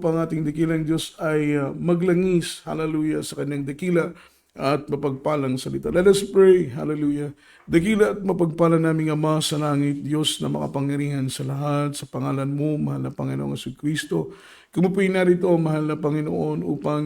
Ang ating dakilang Diyos ay maglangis, hallelujah, sa kanyang dakila at mapagpalang salita. Let us pray, hallelujah. Dakila at mapagpalang naming Ama sa langit, Diyos na makapangyarihan sa lahat, sa pangalan mo, mahal na Panginoong Jesucristo. Kung po narito, mahal na Panginoon, upang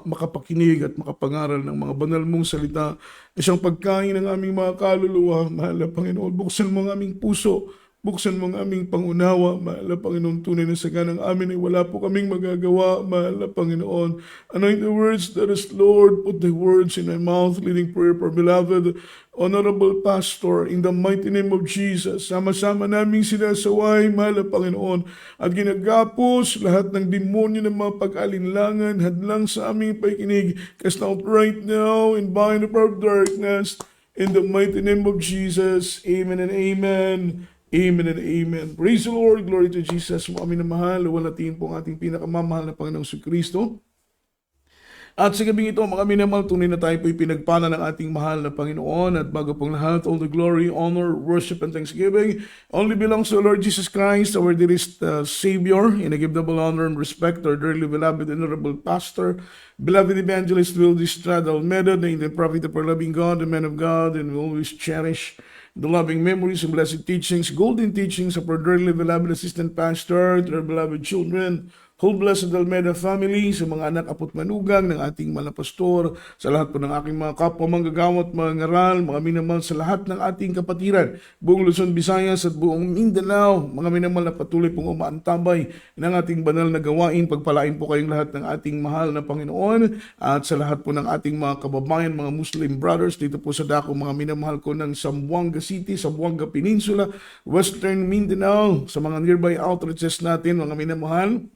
makapakinig at makapangaral ng mga banal mong salita, isang pagkain ng aming mga kaluluwa, mahal na Panginoon, buksan mo ang aming puso. Buksan mo ang aming pangunawa, mahal na Panginoon, tunay na saga ng amin ay wala po kaming magagawa, mahal na Panginoon. Anoint the words that is, Lord, put the words in my mouth, leading prayer for beloved, Honorable Pastor, in the mighty name of Jesus. Sama-sama naming sinasaway, mahal na Panginoon, at ginagapos lahat ng demonyo ng mga pag-alinlangan, hadlang sa aming pakikinig, cast out right now and bind the power of darkness, in the mighty name of Jesus. Amen and amen. Amen and amen. Praise the Lord. Glory to Jesus. Mga amin na mahal, luwalatiin po ang ating pinakamamahal na Panginoong Jesucristo. At sa gabing ito, mga amin na mahal, tunay na tayo po'y pinagpala ng ating mahal na Panginoon. At bago pong lahat, all the glory, honor, worship, and thanksgiving only belongs to Lord Jesus Christ, our dearest Savior. And I give double honor and respect to our dearly beloved and honorable pastor, beloved evangelist Will Estrada Almeida, the prophet of our loving God, the man of God, and we always cherish the loving memories and blessed teachings, golden teachings of our dearly beloved assistant pastor, to our beloved children, whole blessed Almeida family, sa mga anak apot manugang ng ating mga pastor, sa lahat po ng aking mga kapwa manggagawat, mga ngaral, mga minamahal sa lahat ng ating kapatiran, buong Luzon, Visayas at buong Mindanao, mga minamahal na patuloy pong umaantabay ng ating banal na gawain. Pagpalain po kayong lahat ng ating mahal na Panginoon at sa lahat po ng ating mga kababayan, mga Muslim brothers dito po sa dako, mga minamahal ko ng Zamboanga City, Zamboanga Peninsula, Western Mindanao, sa mga nearby outreaches natin, mga minamahal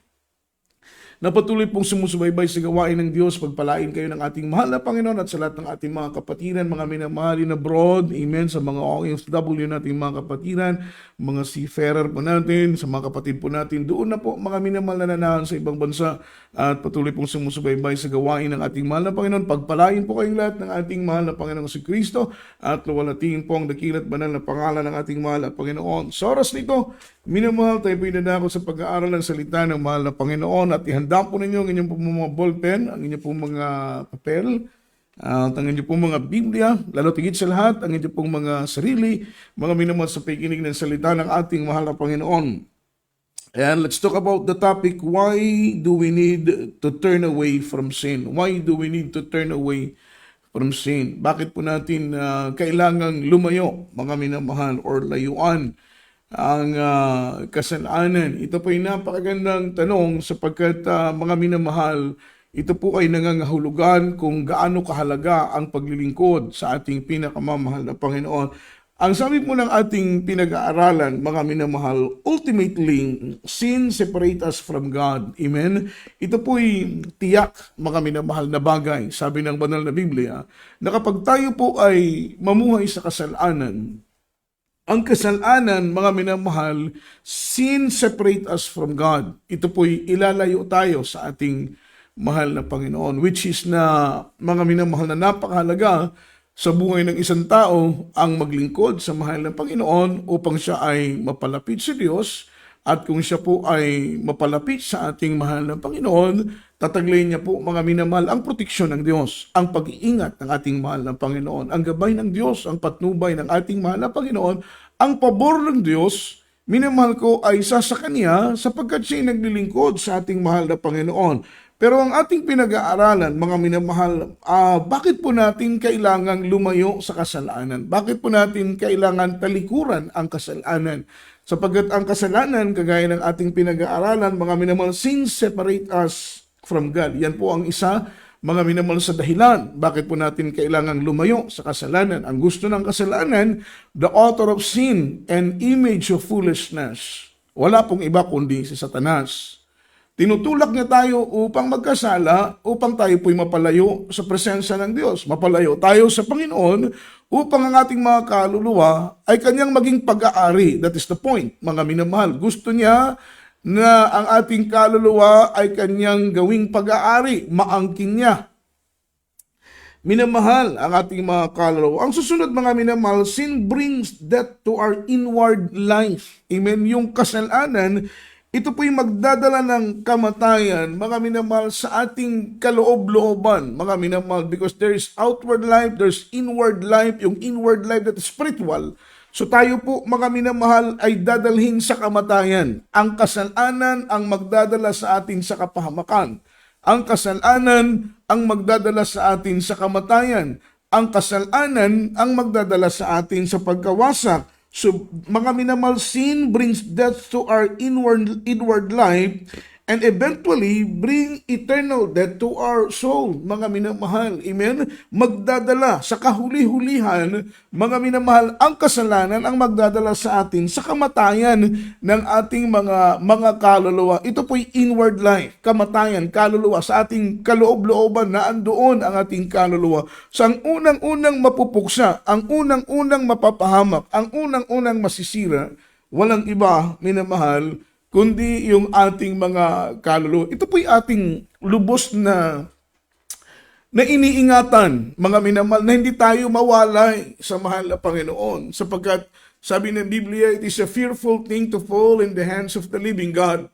na patuloy pong sumusubaybay sa gawain ng Diyos. Pagpalain kayo ng ating mahal na Panginoon at sa lahat ng ating mga kapatiran, mga minamahalin abroad, amen, sa mga OFW nating mga kapatiran, mga seafarer po natin, sa mga kapatid po natin, doon na po mga minamahal na nanahan sa ibang bansa at patuloy pong sumusubaybay sa gawain ng ating mahal na Panginoon. Pagpalain po kayong lahat ng ating mahal na Panginoong Jesucristo at luwalatiin po ang dakilat banal na pangalan ng ating mahal na Panginoon. Sa oras nito, minamahal, tayo po inadako sa pag-aaral ng salita ng mahal na Panginoon at ihanda po ninyo ang inyong pong mga ballpen, ang inyong pong mga papel, at ang inyong pong mga Biblia, lalo tigit sa lahat, ang inyong pong mga sarili, mga minamahal sa pakikinig ng salita ng ating mahal na Panginoon. And let's talk about the topic, why do we need to turn away from sin? Why do we need to turn away from sin? Bakit po natin kailangang lumayo, mga minamahal, or layuan ang kasalanan? Ito po ay napakagandang tanong sapagkat mga minamahal, ito po ay nangangahulugan kung gaano kahalaga ang paglilingkod sa ating pinakamamahal na Panginoon. Ang sabi po ng ating pinag-aaralan, mga minamahal, ultimately, sin separate us from God. Amen? Ito po'y tiyak, mga minamahal na bagay, sabi ng banal na Biblia, na kapag tayo po ay mamuhay sa kasalanan, ang kasalanan, mga minamahal, sin separate us from God. Ito po'y ilalayo tayo sa ating mahal na Panginoon, which is na, mga minamahal, na napakahalaga sa buhay ng isang tao ang maglingkod sa mahal na Panginoon upang siya ay mapalapit sa Diyos. At kung siya po ay mapalapit sa ating mahal na Panginoon, tataglayin niya po, mga minamahal, ang proteksyon ng Diyos, ang pag-iingat ng ating mahal na Panginoon, ang gabay ng Diyos, ang patnubay ng ating mahal na Panginoon, ang pabor ng Diyos, minamahal ko, ay isa sa Kanya sapagkat siya naglilingkod sa ating mahal na Panginoon. Pero ang ating pinag-aaralan, mga minamahal, bakit po natin kailangang lumayo sa kasalanan? Bakit po natin kailangan talikuran ang kasalanan? Sapagkat ang kasalanan, kagaya ng ating pinag-aaralan, mga minamahal, sin separate us from God. Yan po ang isa, mga minamahal, sa dahilan. Bakit po natin kailangang lumayo sa kasalanan? Ang gusto ng kasalanan, the author of sin and image of foolishness. Wala pong iba kundi si Satanas. Tinutulak niya tayo upang magkasala, upang tayo po'y mapalayo sa presensya ng Diyos. Mapalayo tayo sa Panginoon upang ang ating mga kaluluwa ay kanyang maging pag-aari. That is the point, mga minamahal. Gusto niya na ang ating kaluluwa ay kanyang gawing pag-aari, maangkin niya. Minamahal ang ating mga kaluluwa. Ang susunod, mga minamahal, sin brings death to our inward life. Amen. Yung kasalanan, ito po'y magdadala ng kamatayan, mga minamahal, sa ating kaloob-looban, mga minamahal, because there is outward life, there's inward life, yung inward life that is spiritual. So tayo po, mga minamahal, ay dadalhin sa kamatayan. Ang kasalanan ang magdadala sa atin sa kapahamakan. Ang kasalanan ang magdadala sa atin sa kamatayan. Ang kasalanan ang magdadala sa atin sa pagkawasak. So, mga minamahal, sin brings death to our inward life and eventually bring eternal death to our soul, mga minamahal. Amen? Magdadala sa kahuli-hulihan, mga minamahal, ang kasalanan ang magdadala sa atin sa kamatayan ng ating mga kaluluwa. Ito po'y inward life, kamatayan, kaluluwa, sa ating kaloob-looban na andoon ang ating kaluluwa. So ang unang-unang mapupuksa, ang unang-unang mapapahamak, ang unang-unang masisira, walang iba, minamahal, kundi yung ating mga kaluluwa. Ito po'y ating lubos na iniingatan, mga minamahal, na hindi tayo mawalay sa mahal na Panginoon. Sapagkat sabi ng Biblia, it is a fearful thing to fall in the hands of the living God.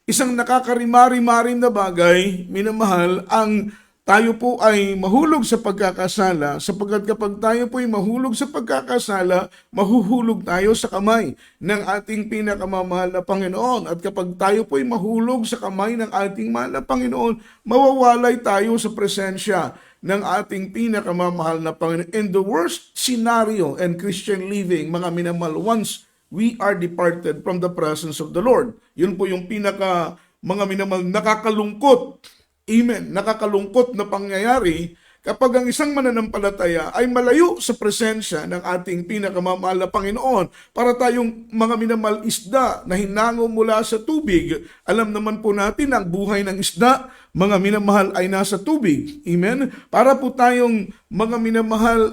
Isang nakakarimari-marin na bagay, minamahal, ang tayo po ay mahulog sa pagkakasala, sapagkat kapag tayo po ay mahulog sa pagkakasala, mahuhulog tayo sa kamay ng ating pinakamamahal na Panginoon. At kapag tayo po ay mahulog sa kamay ng ating mahal na Panginoon, mawawalay tayo sa presensya ng ating pinakamamahal na Panginoon. In the worst scenario in Christian living, mga minamahal, once we are departed from the presence of the Lord. Yun po yung mga minamahal, nakakalungkot. Amen. Nakakalungkot na pangyayari kapag ang isang mananampalataya ay malayo sa presensya ng ating pinakamamahal na Panginoon. Para tayong mga minamahal, isda na hinango mula sa tubig. Alam naman po natin ang buhay ng isda, mga minamahal, ay nasa tubig. Amen. Para po tayong mga minamahal,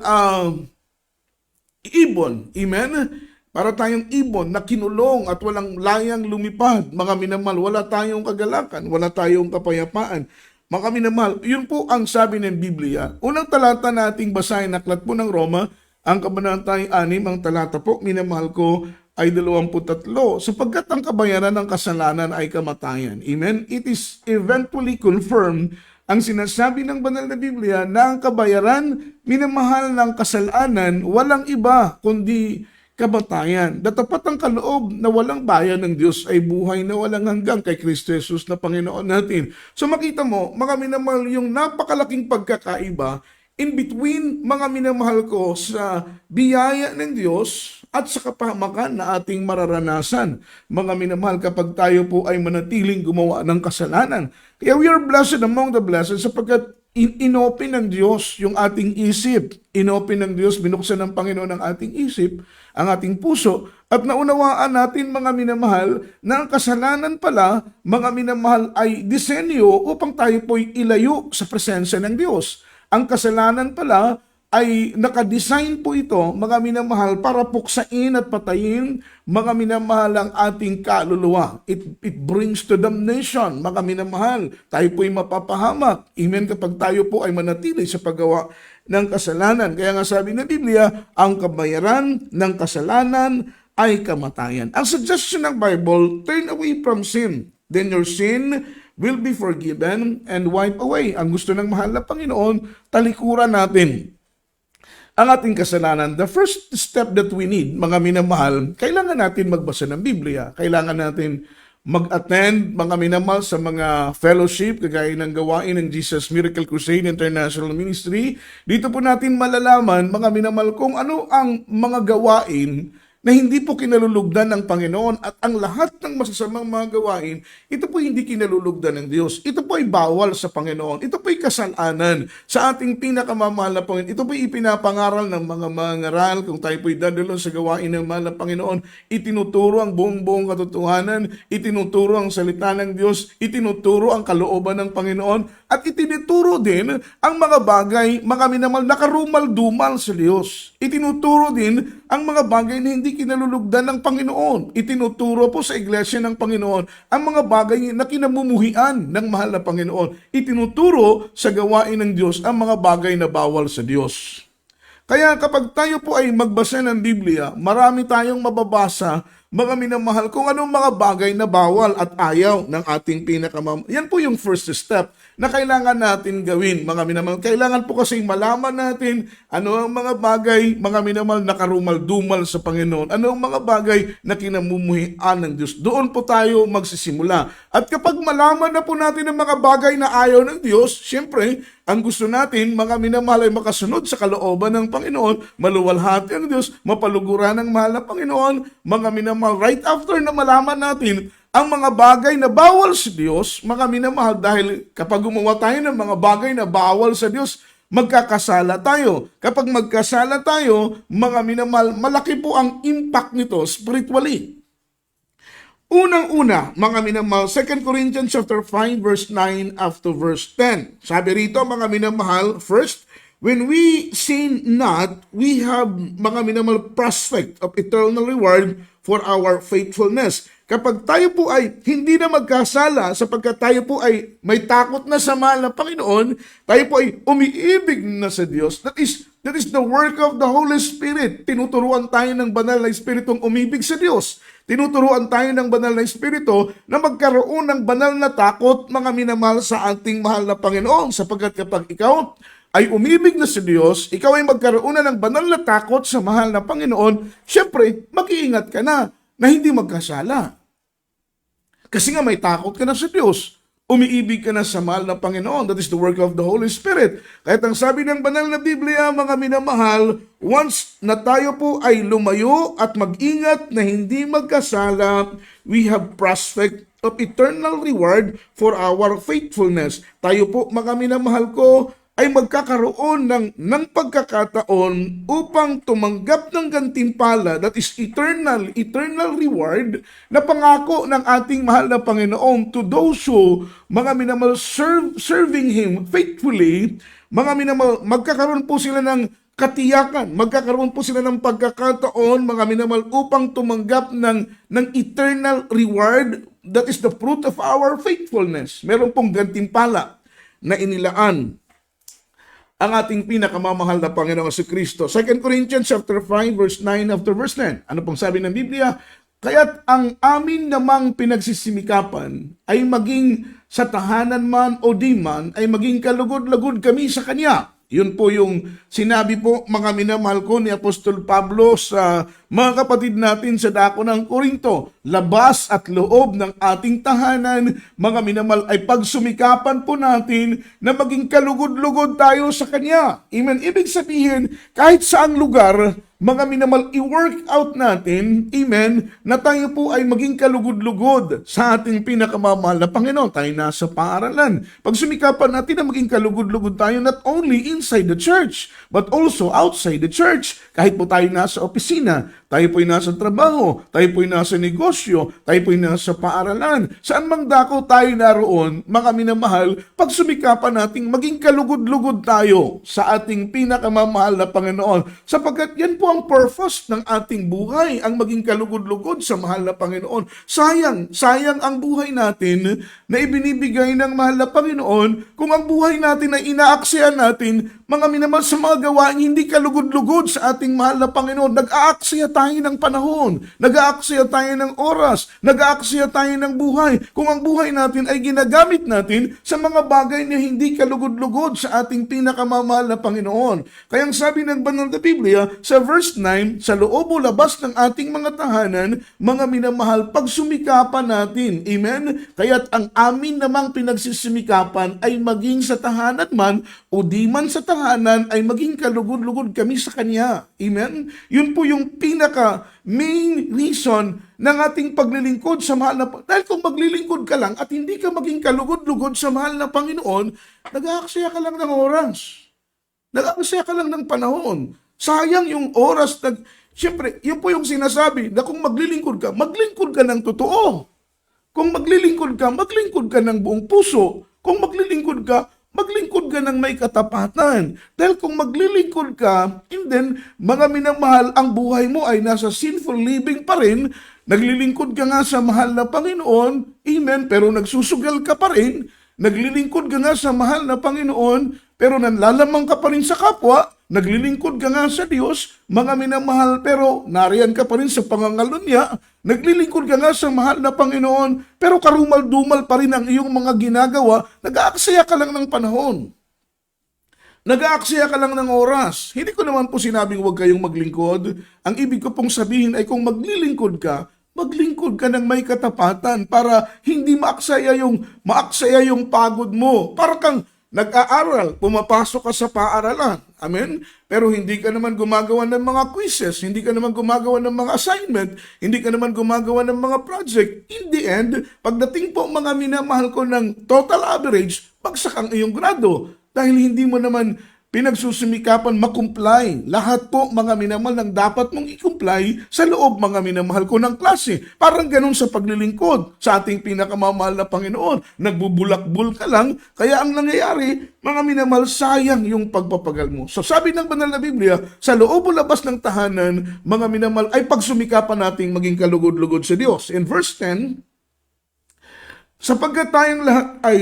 ibon. Amen. Para tayong ibon na kinulong at walang layang lumipad. Mga minamahal, wala tayong kagalakan, wala tayong kapayapaan. Mga minamahal, yun po ang sabi ng Biblia. Unang talata nating basahin, aklat po ng Roma, ang kabanatang 6, ang talata po, minamahal ko, ay 23. Sapagkat ang kabayaran ng kasalanan ay kamatayan. Amen? It is eventually confirmed ang sinasabi ng banal na Biblia na ang kabayaran, minamahal, ng kasalanan, walang iba kundi kamatayan. Datapat ang kaloob na walang bayan ng Diyos ay buhay na walang hanggang kay Kristo Jesus na Panginoon natin. So makita mo, mga minamahal, yung napakalaking pagkakaiba in between, mga minamahal ko, sa biyaya ng Diyos at sa kapahamakan na ating mararanasan. Mga minamahal, kapag tayo po ay manatiling gumawa ng kasalanan. Kaya we are blessed among the blessed sapagkat inopen ng Diyos yung ating isip. Inopen ng Diyos, binuksan ng Panginoon ang ating isip, ang ating puso, at naunawaan natin, mga minamahal, na ang kasalanan pala, mga minamahal, ay disenyo upang tayo po'y ilayo sa presensya ng Diyos. Ang kasalanan pala ay nakadesign po ito, mga minamahal, para puksain at patayin, mga minamahal, ang ating kaluluwa. It brings to damnation, mga minamahal. Tayo po'y mapapahamak. Amen, kapag tayo po ay manatili sa paggawa ng kasalanan. Kaya nga sabi ng Biblia, ang kabayaran ng kasalanan ay kamatayan. Ang suggestion ng Bible, turn away from sin. Then your sin will be forgiven and wiped away. Ang gusto ng mahal na Panginoon, talikuran natin ang ating kasalanan. The first step that we need, mga minamahal, kailangan natin magbasa ng Biblia. Kailangan natin mag-attend, mga minamahal, sa mga fellowship, kagaya ng gawain ng Jesus Miracle Crusade International Ministry. Dito po natin malalaman, mga minamahal, kung ano ang mga gawain na hindi po kinalulugdan ng Panginoon, at ang lahat ng masasamang mga gawain, ito po hindi kinalulugdan ng Diyos. Ito po ay bawal sa Panginoon. Ito po ay kasalanan sa ating pinakamamahal na Panginoon. Ito po ay ipinapangaral ng mga mangaral. Kung tayo po ay dadalon sa gawain ng mahal na Panginoon, itinuturo ang buong katotohanan, itinuturo ang salita ng Diyos, itinuturo ang kalooban ng Panginoon, at itinuturo din ang mga bagay, mga minamahal, nakarumal-dumal sa Diyos. Itinuturo din ang mga bagay na hindi kinalulugdan ng Panginoon. Itinuturo po sa iglesia ng Panginoon ang mga bagay na kinamumuhian ng mahal na Panginoon. Itinuturo sa gawain ng Diyos ang mga bagay na bawal sa Diyos. Kaya kapag tayo po ay magbasa ng Biblia, marami tayong mababasa, mga minamahal, kung anong mga bagay na bawal at ayaw ng ating Yan po yung first step na kailangan natin gawin, mga minamahal. Kailangan po kasi malaman natin ano ang mga bagay, mga minamahal, na karumal-dumal sa Panginoon. Ano ang mga bagay na kinamumuhian ng Diyos. Doon po tayo magsisimula. At kapag malaman na po natin ang mga bagay na ayaw ng Diyos, syempre, ang gusto natin, mga minamahal, ay makasunod sa kalooban ng Panginoon, maluwalhati ang Diyos, mapaluguran ng mahal na Panginoon, mga minamahal. Right after na malaman natin ang mga bagay na bawal sa Diyos, mga minamahal, dahil kapag gumawa tayo ng mga bagay na bawal sa Diyos, magkakasala tayo. Kapag magkasala tayo, mga minamahal, malaki po ang impact nito spiritually. Unang-una, mga minamahal, 2 Corinthians chapter 5 verse 9 up to verse 10. Sabi rito, mga minamahal, first, when we sin not, we have, mga minamahal, prospect of eternal reward for our faithfulness. Kapag tayo po ay hindi na magkasala, sapagkat tayo po ay may takot na sa mahal na Panginoon, tayo po ay umiibig na sa Diyos. That is the work of the Holy Spirit. Tinuturuan tayo ng banal na Espiritong umibig sa Diyos. Tinuturuan tayo ng banal na Espiritu na magkaroon ng banal na takot, mga minamahal, sa ating mahal na Panginoon. Sapagkat kapag ikaw ay umibig na sa Diyos, ikaw ay magkaroon na ng banal na takot sa mahal na Panginoon, syempre, mag-iingat ka na hindi magkasala. Kasi nga may takot ka na sa Diyos. Umiibig ka na sa mahal na Panginoon. That is the work of the Holy Spirit. Kahit ang sabi ng banal na Biblia, mga minamahal, once na tayo po ay lumayo at mag-ingat na hindi magkasala, we have prospect of eternal reward for our faithfulness. Tayo po, mga minamahal ko, ay magkakaroon ng pagkakataon upang tumanggap ng gantimpala, that is eternal reward, na pangako ng ating mahal na Panginoon to those who, mga minamahal, serving Him faithfully. Mga minamahal, magkakaroon po sila ng katiyakan, magkakaroon po sila ng pagkakataon, mga minamahal, upang tumanggap ng eternal reward, that is the fruit of our faithfulness. Meron pong gantimpala na inilaan ang ating pinakamamahal na Panginoong si Kristo. 2 Corinthians chapter 5 verse 9 after verse 10. Ano pong sabi ng Biblia? Kaya't ang amin namang pinagsisimikapan ay maging sa tahanan man o di man, ay maging kalugod-lugod kami sa Kanya. Yun po yung sinabi po, mga minamahal ko, ni Apostol Pablo sa mga kapatid natin sa dako ng Korinto. Labas at loob ng ating tahanan, mga minamahal, ay pagsumikapan po natin na maging kalugod-lugod tayo sa Kanya. Amen. Ibig sabihin, kahit saang lugar, mga minamahal, i-work out natin, amen, na tayo po ay maging kalugod-lugod sa ating pinakamamahal na Panginoon. Tayo nasa paaralan. Pag sumikapan natin na maging kalugod-lugod tayo, not only inside the church, but also outside the church. Kahit po tayo nasa opisina, tayo po ay nasa trabaho, tayo po ay nasa negosyo, tayo po ay nasa paaralan. Saan mang dako tayo naroon, mga minamahal, pag sumikapan natin, maging kalugod-lugod tayo sa ating pinakamamahal na Panginoon. Sapagkat yan po ang purpose ng ating buhay, ang maging kalugod-lugod sa mahal na Panginoon. Sayang ang buhay natin na ibinibigay ng mahal na Panginoon kung ang buhay natin ay inaaksaya natin, mga minamahal, sa mga gawain hindi kalugod-lugod sa ating mahal na Panginoon. Nag-aaksaya tayo ng panahon, nag-aaksaya tayo ng oras, nag-aaksaya tayo ng buhay. Kung ang buhay natin ay ginagamit natin sa mga bagay na hindi kalugod-lugod sa ating pinakamamahal na Panginoon. Kaya ang sabi ng banal na Biblia, sa verse 9, sa loob o labas ng ating mga tahanan, mga minamahal, pagsumikapan natin. Amen? Kaya't ang amin namang pinagsisimikapan ay maging sa tahanan man o di man sa tahanan, ay maging kalugod-lugod kami sa Kanya. Amen? Yun po yung main reason ng ating paglilingkod sa mahal na Panginoon. Dahil kung maglilingkod ka lang at hindi ka maging kalugod-lugod sa mahal na Panginoon, nag-aaksaya ka lang ng oras. Nag-aaksaya ka lang ng panahon. Sayang yung oras. Siyempre, yun po yung sinasabi na kung maglilingkod ka ng totoo. Kung maglilingkod ka ng buong puso. Kung maglilingkod ka ng may katapatan. Dahil kung maglilingkod ka, and then, mga minamahal, ang buhay mo ay nasa sinful living pa rin, naglilingkod ka nga sa mahal na Panginoon, amen, pero nagsusugal ka pa rin, naglilingkod ka nga sa mahal na Panginoon, pero nanlalamang ka pa rin sa kapwa, naglilingkod ka nga sa Diyos, mga minamahal, pero nariyan ka pa rin sa pangangalunya, naglilingkod ka nga sa mahal na Panginoon, pero karumal-dumal pa rin ang iyong mga ginagawa, nag-aaksaya ka lang ng panahon. Nag-aaksaya ka lang ng oras. Hindi ko naman po sinabing huwag kayong maglingkod. Ang ibig ko pong sabihin ay kung maglilingkod ka, maglingkod ka ng may katapatan para hindi maaksaya yung pagod mo. Para kang nag-aaral, pumapasok ka sa paaralan. Amen? Pero hindi ka naman gumagawa ng mga quizzes, hindi ka naman gumagawa ng mga assignment, hindi ka naman gumagawa ng mga project. In the end, pagdating po mga minamahal ko ng total average, bagsak ang iyong grado. Dahil hindi mo naman pinagsusumikapan makumply. Lahat po mga minamahal ng dapat mong i-comply sa loob mga minamahal ko ng klase. Parang ganun sa paglilingkod sa ating pinakamamahal na Panginoon. Nagbubulakbul ka lang, kaya ang nangyayari, mga minamahal, sayang yung pagpapagal mo. So sabi ng banal na Biblia, sa loob o labas ng tahanan, mga minamahal, ay pagsumikapan nating maging kalugod-lugod sa Diyos. In verse 10, sapagkat tayong lahat ay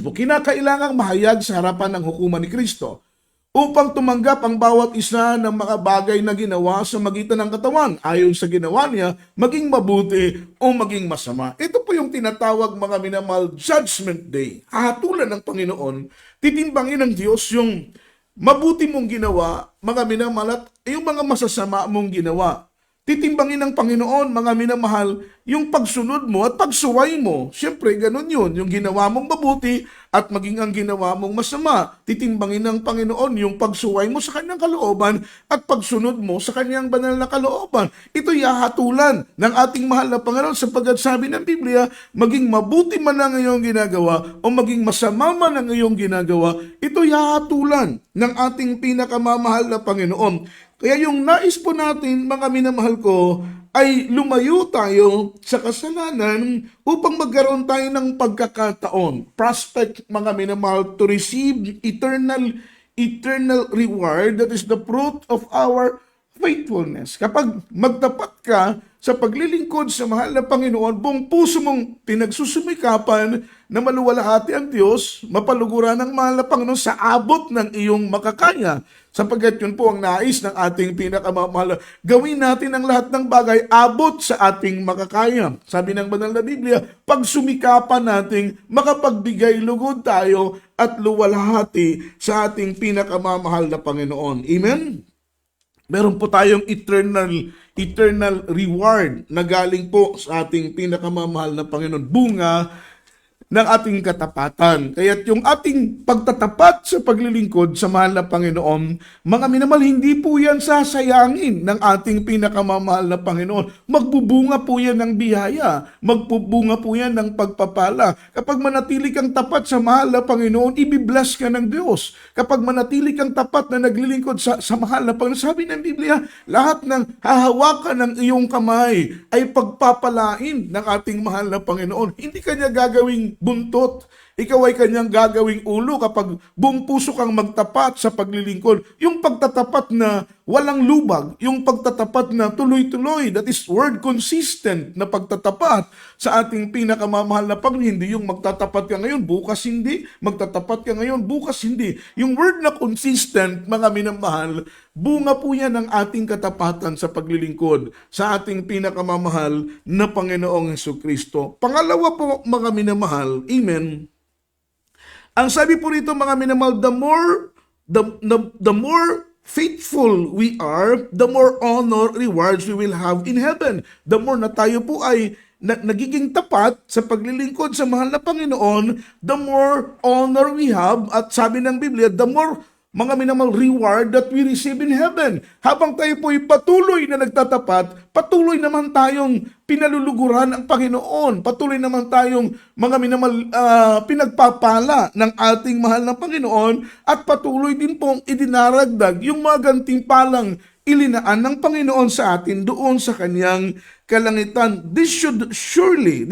kinakailangang mahayag sa harapan ng hukuman ni Kristo upang tumanggap ang bawat isa ng mga bagay na ginawa sa magitan ng katawan ayon sa ginawa niya, maging mabuti o maging masama. Ito po yung tinatawag mga minamahal Judgment Day. Hahatulan ng Panginoon, titimbangin ng Diyos yung mabuti mong ginawa, mga minamahal, at yung mga masasama mong ginawa. Titimbangin ng Panginoon, mga minamahal, yung pagsunod mo at pagsuway mo. Siyempre, ganun yun. Yung ginawa mong mabuti at maging ang ginawa mong masama. Titimbangin ng Panginoon yung pagsuway mo sa kanyang kalooban at pagsunod mo sa kanyang banal na kalooban. Ito'y hahatulan ng ating mahal na Panginoon sapagkat sabi ng Biblia, maging mabuti man ang iyong ginagawa o maging masama man ang iyong ginagawa, ito'y hahatulan ng ating pinakamamahal na Panginoon. Kaya yung nais po natin, mga minamahal ko, ay lumayo tayo sa kasalanan upang magkaroon tayo ng pagkakataon. Prospect, mga minamahal, to receive eternal reward that is the fruit of our faithfulness. Kapag magtapat ka sa paglilingkod sa mahal na Panginoon, buong puso mong pinagsusumikapan na maluwalhati ang Diyos, mapaluguran ng mahal na Panginoon sa abot ng iyong makakaya. Sapagkat yun po ang nais ng ating pinakamamahal. Gawin natin ang lahat ng bagay abot sa ating makakaya. Sabi ng banal na Biblia, pagsumikapan nating makapagbigay lugod tayo at luwalhati sa ating pinakamamahal na Panginoon. Amen? Meron po tayong eternal reward na galing po sa ating pinakamamahal na Panginoon. Bunga ng ating katapatan. Kaya yung ating pagtatapat sa paglilingkod sa mahal na Panginoon, mga minamahal, hindi po yan sasayangin ng ating pinakamamahal na Panginoon. Magbubunga po yan ng biyaya. Magbubunga po yan ng pagpapala. Kapag manatili kang tapat sa mahal na Panginoon, ibibless ka ng Diyos. Kapag manatili kang tapat na naglilingkod sa mahal na Panginoon, sabi ng Biblia, lahat ng hahawakan ng iyong kamay ay pagpapalain ng ating mahal na Panginoon. Hindi kanya gagawing buntot. Ikaw ay kanyang gagawing ulo kapag buong puso kang magtapat sa paglilingkod. Yung pagtatapat na walang lubag, yung pagtatapat na tuloy-tuloy, that is word consistent na pagtatapat sa ating pinakamamahal na Panginoon. Hindi yung magtatapat ka ngayon, bukas hindi. Magtatapat ka ngayon, bukas hindi. Yung word na consistent, mga minamahal, bunga po yan ng ating katapatan sa paglilingkod sa ating pinakamamahal na Panginoong Jesucristo. Pangalawa po, mga minamahal, amen. Ang sabi po rito, mga minamahal, the more faithful we are, the more honor, rewards we will have in heaven. The more na tayo po ay nagiging tapat sa paglilingkod sa mahal na Panginoon, the more honor we have, at sabi ng Biblia, the more mga minamahal reward that we receive in heaven. Habang tayo po'y patuloy na nagtatapat, patuloy naman tayong pinaluluguran ang Panginoon. Patuloy naman tayong mga minamahal pinagpapala ng ating mahal na Panginoon, at patuloy din pong idinaragdag yung mga gantimpalang ilinaan ng Panginoon sa atin doon sa kanyang kalangitan. This should surely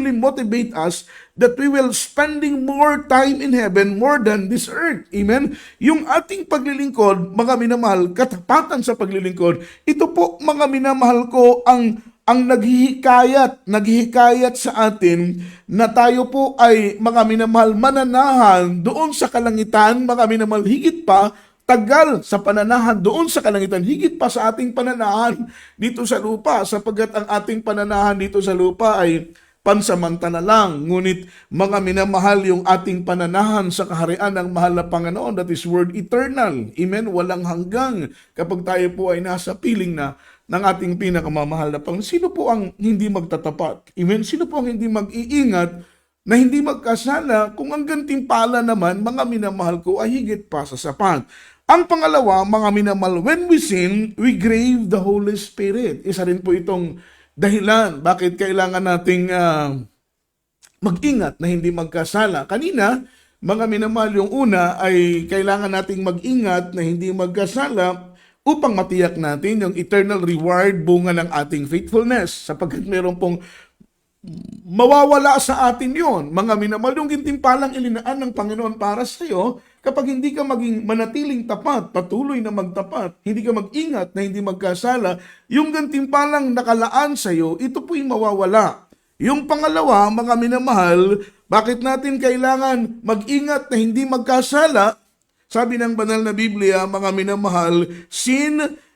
motivate us that we will spending more time in heaven more than this earth. Amen? Yung ating paglilingkod, mga minamahal, katapatan sa paglilingkod, ito po, mga minamahal ko, ang ang naghihikayat sa atin na tayo po ay mga minamahal mananahan doon sa kalangitan, mga minamahal higit pa, tagal sa pananahan doon sa kalangitan, higit pa sa ating pananahan dito sa lupa, sapagkat ang ating pananahan dito sa lupa ay pansamantala lang. Ngunit mga minamahal, yung ating pananahan sa kaharian ng mahal na Panginoon, that is word eternal. Amen? Walang hanggang kapag tayo po ay nasa piling na ng ating pinakamamahal na Panginoon. Sino po ang hindi magtatapat? Amen? Sino po ang hindi mag-iingat na hindi magkasala kung ang gantimpala naman, mga minamahal ko, ay higit pa sa sapat? Ang pangalawa, mga minamahal, when we sin, we grieve the Holy Spirit. Isa rin po itong dahilan bakit kailangan nating mag-ingat na hindi magkasala. Kanina, mga minamahal, yung una ay kailangan nating mag-ingat na hindi magkasala upang matiyak natin yung eternal reward, bunga ng ating faithfulness, sapagkat meron pong mawawala sa atin yon. Mga minamahal, yung gintimpalang ilinaan ng Panginoon para sa iyo, kapag hindi ka maging manatiling tapat, patuloy na magtapat, hindi ka mag-ingat na hindi magkasala, yung gantimpalang nakalaan sa iyo, ito po'y mawawala. Yung pangalawa, mga minamahal, bakit natin kailangan mag-ingat na hindi magkasala? Sabi ng banal na Biblia, mga minamahal,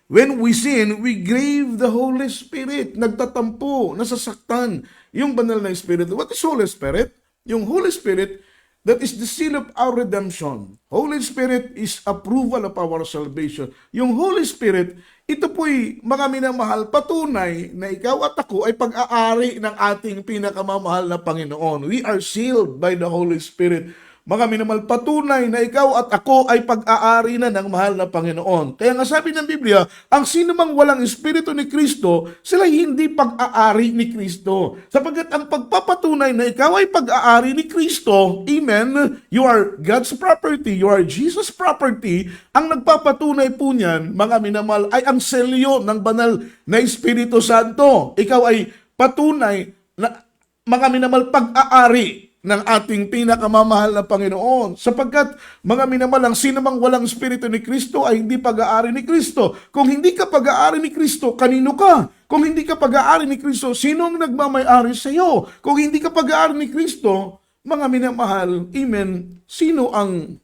when we sin, we grieve the Holy Spirit. Nagtatampo, nasasaktan yung banal na Spirit. What is Holy Spirit? Yung Holy Spirit, that is the seal of our redemption. Holy Spirit is approval of our salvation. Yung Holy Spirit, ito po'y mga minamahal, patunay na ikaw at ako ay pag-aari ng ating pinakamamahal na Panginoon. We are sealed by the Holy Spirit. Mga minamahal, patunay na ikaw at ako ay pag-aari na ng mahal na Panginoon. Kaya nga sabi ng Biblia, ang sinumang walang Espiritu ni Kristo, sila hindi pag-aari ni Kristo. Sapagkat ang pagpapatunay na ikaw ay pag-aari ni Kristo, amen, you are God's property, you are Jesus' property, ang nagpapatunay po niyan, mga minamahal, ay ang selyo ng banal na Espiritu Santo. Ikaw ay patunay na, mga minamahal, pag-aari ng ating pinakamamahal na Panginoon. Sapagkat, mga minamahal, ang sinumang walang Espiritu ni Kristo ay hindi pag-aari ni Kristo. Kung hindi ka pag-aari ni Kristo, kanino ka? Kung hindi ka pag-aari ni Kristo, sinong nagmamay-ari sa iyo? Kung hindi ka pag-aari ni Kristo, mga minamahal, amen, sino ang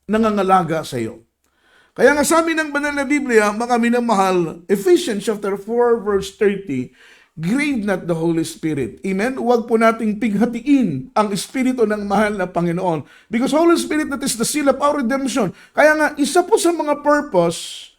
nangangalaga sa iyo? Kaya nga sabi ng banal na Biblia, mga minamahal, Ephesians chapter 4 verse 30, grieve not the Holy Spirit. Amen? Huwag po nating pighatiin ang Espiritu ng mahal na Panginoon. Because Holy Spirit, that is the seal of our redemption. Kaya nga, isa po sa mga purpose,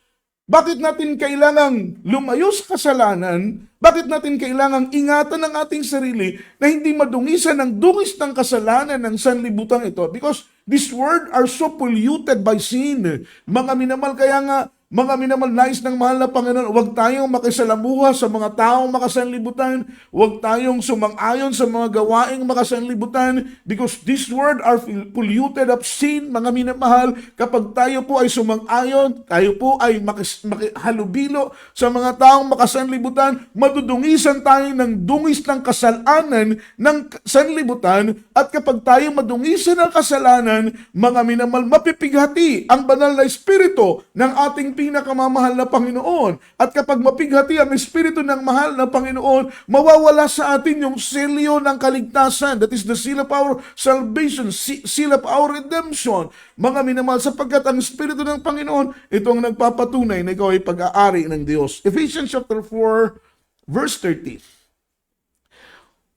bakit natin kailangang lumayo sa kasalanan, bakit natin kailangang ingatan ang ating sarili na hindi madungisan ng dungis ng kasalanan ng sanlibutan ito? Because this world are so polluted by sin. Mga minamahal, kaya nga, mga minamahal, nais ng mahal na Panginoon, huwag tayong makisalamuha sa mga taong makasanlibutan, huwag tayong sumang-ayon sa mga gawaing makasanlibutan, because this world are polluted of sin, mga minamahal. Kapag tayo po ay sumang-ayon, tayo po ay makihalubilo sa mga taong makasanlibutan, madudungisan tayo ng dungis ng kasalanan ng sanlibutan, at kapag tayo madungisan ng kasalanan, mga minamahal, mapipighati ang banal na Espiritu ng ating pinakamamahal na Panginoon. At kapag mapighati ang Espiritu ng mahal na Panginoon, mawawala sa atin yung selyo ng kaligtasan. That is the seal of our salvation, seal of our redemption. Mga minamahal, sapagkat ang Espiritu ng Panginoon, ito ang nagpapatunay na ikaw ay pag-aari ng Diyos. Ephesians chapter 4, verse 30.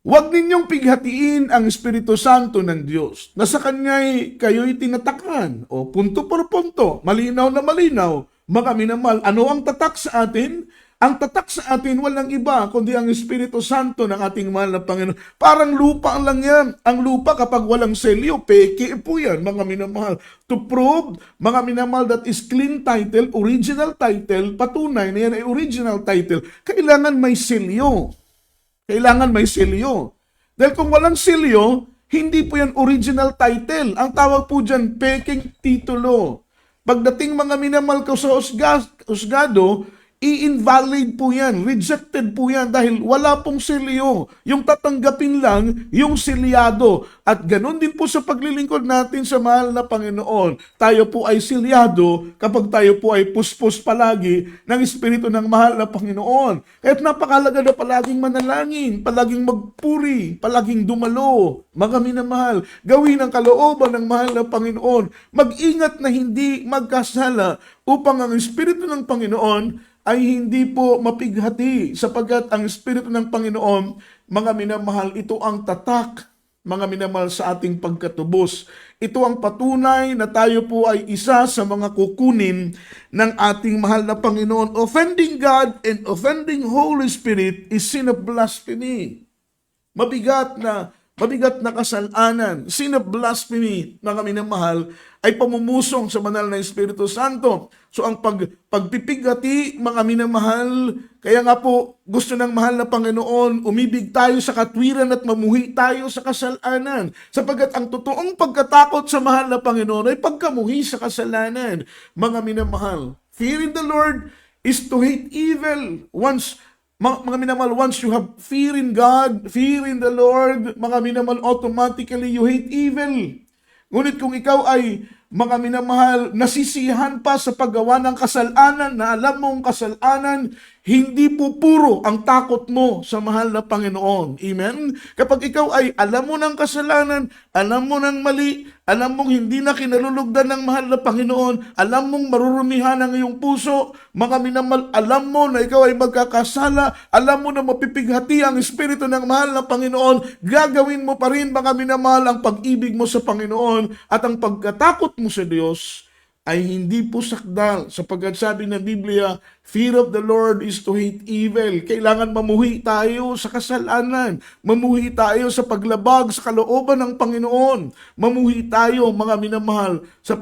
Huwag ninyong pighatiin ang Espiritu Santo ng Diyos, na sa Kanya'y kayo'y tinatakan, o punto por punto, malinaw na malinaw. Mga minamahal, ano ang tatak sa atin? Ang tatak sa atin walang iba kundi ang Espiritu Santo ng ating mahal na Panginoon. Parang lupa lang yan. Ang lupa kapag walang selyo, peke po yan, mga minamahal. To prove, mga minamahal, that is clean title, original title, patunay na yan ay original title, kailangan may selyo. Kailangan may selyo. Dahil kung walang selyo, hindi po yan original title. Ang tawag po dyan, peking titulo. Pagdating mga minamahal ko sa husgado, i-invalid po yan, rejected po yan dahil wala pong selyo. Yung tatanggapin lang, yung selyado. At ganun din po sa paglilingkod natin sa mahal na Panginoon. Tayo po ay selyado kapag tayo po ay puspos palagi ng Espiritu ng mahal na Panginoon. Kaya't napakalaga na palaging manalangin, palaging magpuri, palaging dumalo, mga minamahal. Gawin ang kalooban ng mahal na Panginoon. Mag-ingat na hindi magkasala upang ang Espiritu ng Panginoon ay hindi po mapighati sapagkat ang Espiritu ng Panginoon, mga minamahal, ito ang tatak, mga minamahal, sa ating pagkatubos. Ito ang patunay na tayo po ay isa sa mga kukunin ng ating mahal na Panginoon. Offending God and offending Holy Spirit is sin of blasphemy. Mabigat na kasalanan. Sin of blasphemy, mga minamahal, ay pumumusong sa banal na Espiritu Santo. So ang pagpipigati, mga minamahal, kaya nga po gusto ng mahal na Panginoon, umibig tayo sa katwiran at mamuhi tayo sa kasalanan. Sapagkat ang totoong pagkatakot sa mahal na Panginoon ay pagkamuhi sa kasalanan. Mga minamahal, fear in the Lord is to hate evil. Mga minamahal, once you have fear in God, fear in the Lord, mga minamahal, automatically you hate evil. Ngunit kung ikaw ay, mga minamahal, nasisiyahan pa sa paggawa ng kasalanan, na alam mong kasalanan, hindi po puro ang takot mo sa mahal na Panginoon. Amen? Kapag ikaw ay alam mo ng kasalanan, alam mo ng mali, alam mong hindi na kinalulugdan ng mahal na Panginoon, alam mong marurumihan ang iyong puso, mga minamahal, alam mo na ikaw ay magkakasala, alam mo na mapipighati ang Espiritu ng mahal na Panginoon, gagawin mo pa rin, mga minamahal, ang pag-ibig mo sa Panginoon at ang pagkatakot mo sa Diyos ay hindi po sakdal, sapagkat sabi ng Biblia, fear of the Lord is to hate evil. Kailangan mamuhi tayo sa kasalanan, mamuhi tayo sa paglabag sa kalooban ng Panginoon, mamuhi tayo, mga minamahal, sa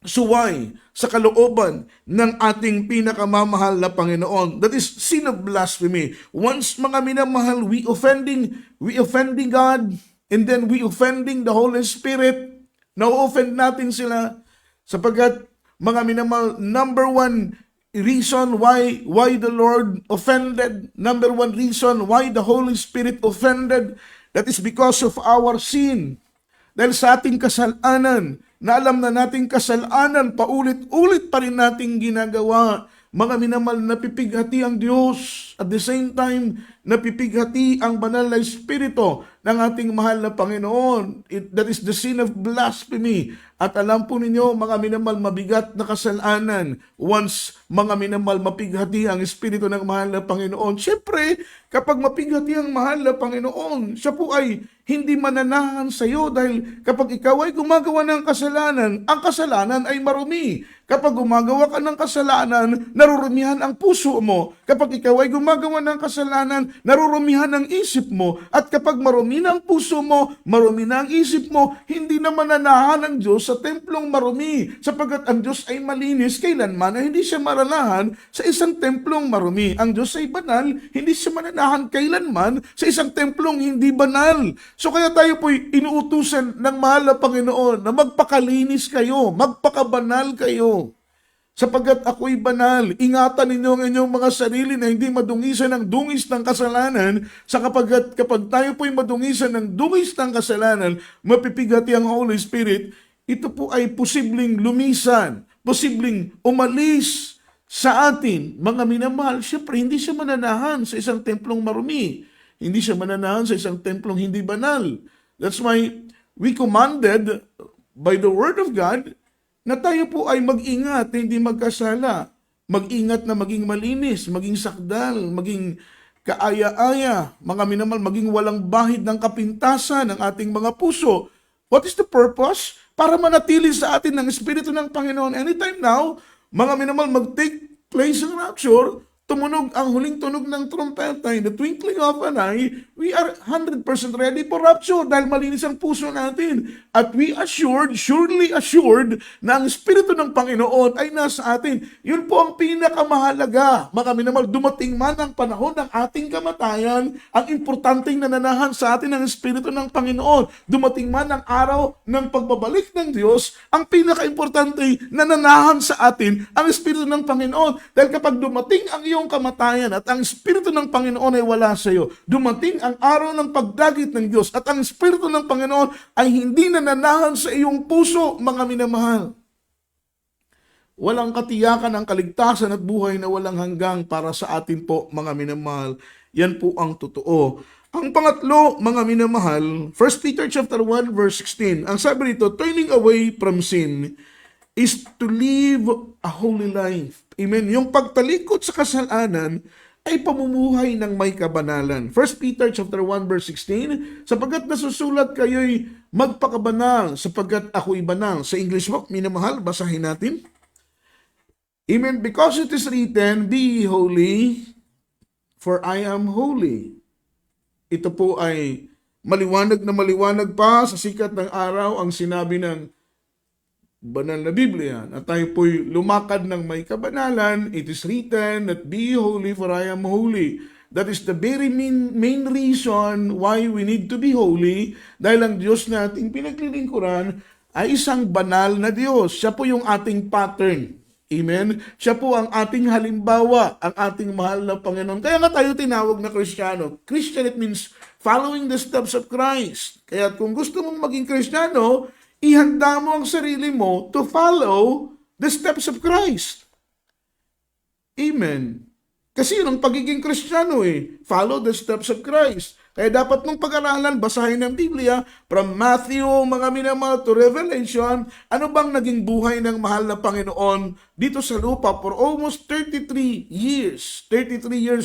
suway sa kalooban ng ating pinakamamahal na Panginoon. That is sin of blasphemy. Once, mga minamahal, we offending God, and then we offending the Holy Spirit, na-offend natin sila sapagkat, mga minamahal, number one reason why the Lord offended, number one reason why the Holy Spirit offended, that is because of our sin. Dahil sa ating kasalanan, na alam na nating kasalanan, paulit-ulit pa rin nating ginagawa. Mga minamahal, napipighati ang Diyos. At the same time, napipighati ang banal na Espiritu ng ating mahal na Panginoon. That is the sin of blasphemy. At alam po ninyo, mga minamahal, mabigat na kasalanan. Once, mga minamahal, mapighati ang Espiritu ng mahal na Panginoon. Siyempre, kapag mapighati ang mahal na Panginoon, siya po ay hindi mananahan sa iyo dahil kapag ikaw ay gumagawa ng kasalanan, ang kasalanan ay marumi. Kapag gumagawa ka ng kasalanan, narurumihan ang puso mo. Kapag ikaw ay gumagawa ng kasalanan, narurumihan ang isip mo. At kapag marumi na ang puso mo, marumi na ang isip mo, hindi na mananahan ang Diyos sa templong marumi. Sapagkat ang Diyos ay malinis kailanman na hindi siya maranahan sa isang templong marumi. Ang Diyos ay banal, hindi siya mananahan kailanman sa isang templong hindi banal. So kaya tayo po'y inuutusan ng mahal na Panginoon na magpakalinis kayo, magpakabanal kayo. Sapagkat ako'y banal, ingatan ninyo ang inyong mga sarili na hindi madungisan ng dungis ng kasalanan, kapag tayo po'y madungisan ng dungis ng kasalanan, mapipigati ang Holy Spirit, ito po ay posibleng lumisan, posibleng umalis sa atin. Mga minamahal, syempre hindi siya mananahan sa isang templong marumi. Hindi siya mananahan sa isang templong hindi banal. That's why we commanded by the Word of God na tayo po ay mag-ingat, hindi magkasala. Mag-ingat na maging malinis, maging sakdal, maging kaaya-aya, mga minamahal, maging walang bahid ng kapintasan ng ating mga puso. What is the purpose? Para manatili sa atin ng Espiritu ng Panginoon. Anytime now, mga minamahal, mag-take place ang rapture, tumunog ang huling tunog ng trumpeta, in the twinkling of an eye, we are 100% ready for rapture dahil malinis ang puso natin. At we assured, surely assured, na ang Espiritu ng Panginoon ay nasa atin. Yun po ang pinakamahalaga. Mga minamahal, dumating man ang panahon ng ating kamatayan, ang importanteng nananahan sa atin ang Espiritu ng Panginoon. Dumating man ang araw ng pagbabalik ng Diyos, ang pinaka-importante nananahan sa atin ang Espiritu ng Panginoon. Dahil kapag dumating ang iyong kamatayan at ang Espiritu ng Panginoon ay wala sa iyo, dumating ang araw ng pagdagit ng Diyos at ang Espiritu ng Panginoon ay hindi nananahan sa iyong puso, mga minamahal. Walang katiyakan ang kaligtasan at buhay na walang hanggang para sa atin po, mga minamahal. Yan po ang totoo. Ang pangatlo, mga minamahal, 1 Peter chapter 1 verse 16. Ang sabi nito, turning away from sin is to live a holy life. Amen. Yung pagtalikod sa kasalanan ay pamumuhay ng may kabanalan. 1 Peter chapter 1 verse 16, sapagkat nasusulat kayo'y magpakabanal sapagkat ako'y banal. Sa English mo, minamahal, basahin natin. Amen. Because it is written, be ye holy, for I am holy. Ito po ay maliwanag na maliwanag pa sa sikat ng araw ang sinabi ng banal na Biblia, na tayo po'y lumakad ng may kabanalan. It is written that be holy for I am holy. That is the very main reason why we need to be holy, dahil ang Diyos na ating pinaglilingkuran ay isang banal na Diyos. Siya po yung ating pattern. Amen? Siya po ang ating halimbawa, ang ating mahal na Panginoon. Kaya nga tayo tinawag na Kristiyano. Christian, it means following the steps of Christ. Kaya kung gusto mong maging Kristiyano, ihanda mo ang sarili mo to follow the steps of Christ. Amen. Kasi yun ang pagiging Kristiyano follow the steps of Christ. Kaya dapat mong pag-aralan, basahin ng Biblia, from Matthew, mga minamahal, to Revelation, ano bang naging buhay ng mahal na Panginoon dito sa lupa for almost 33 years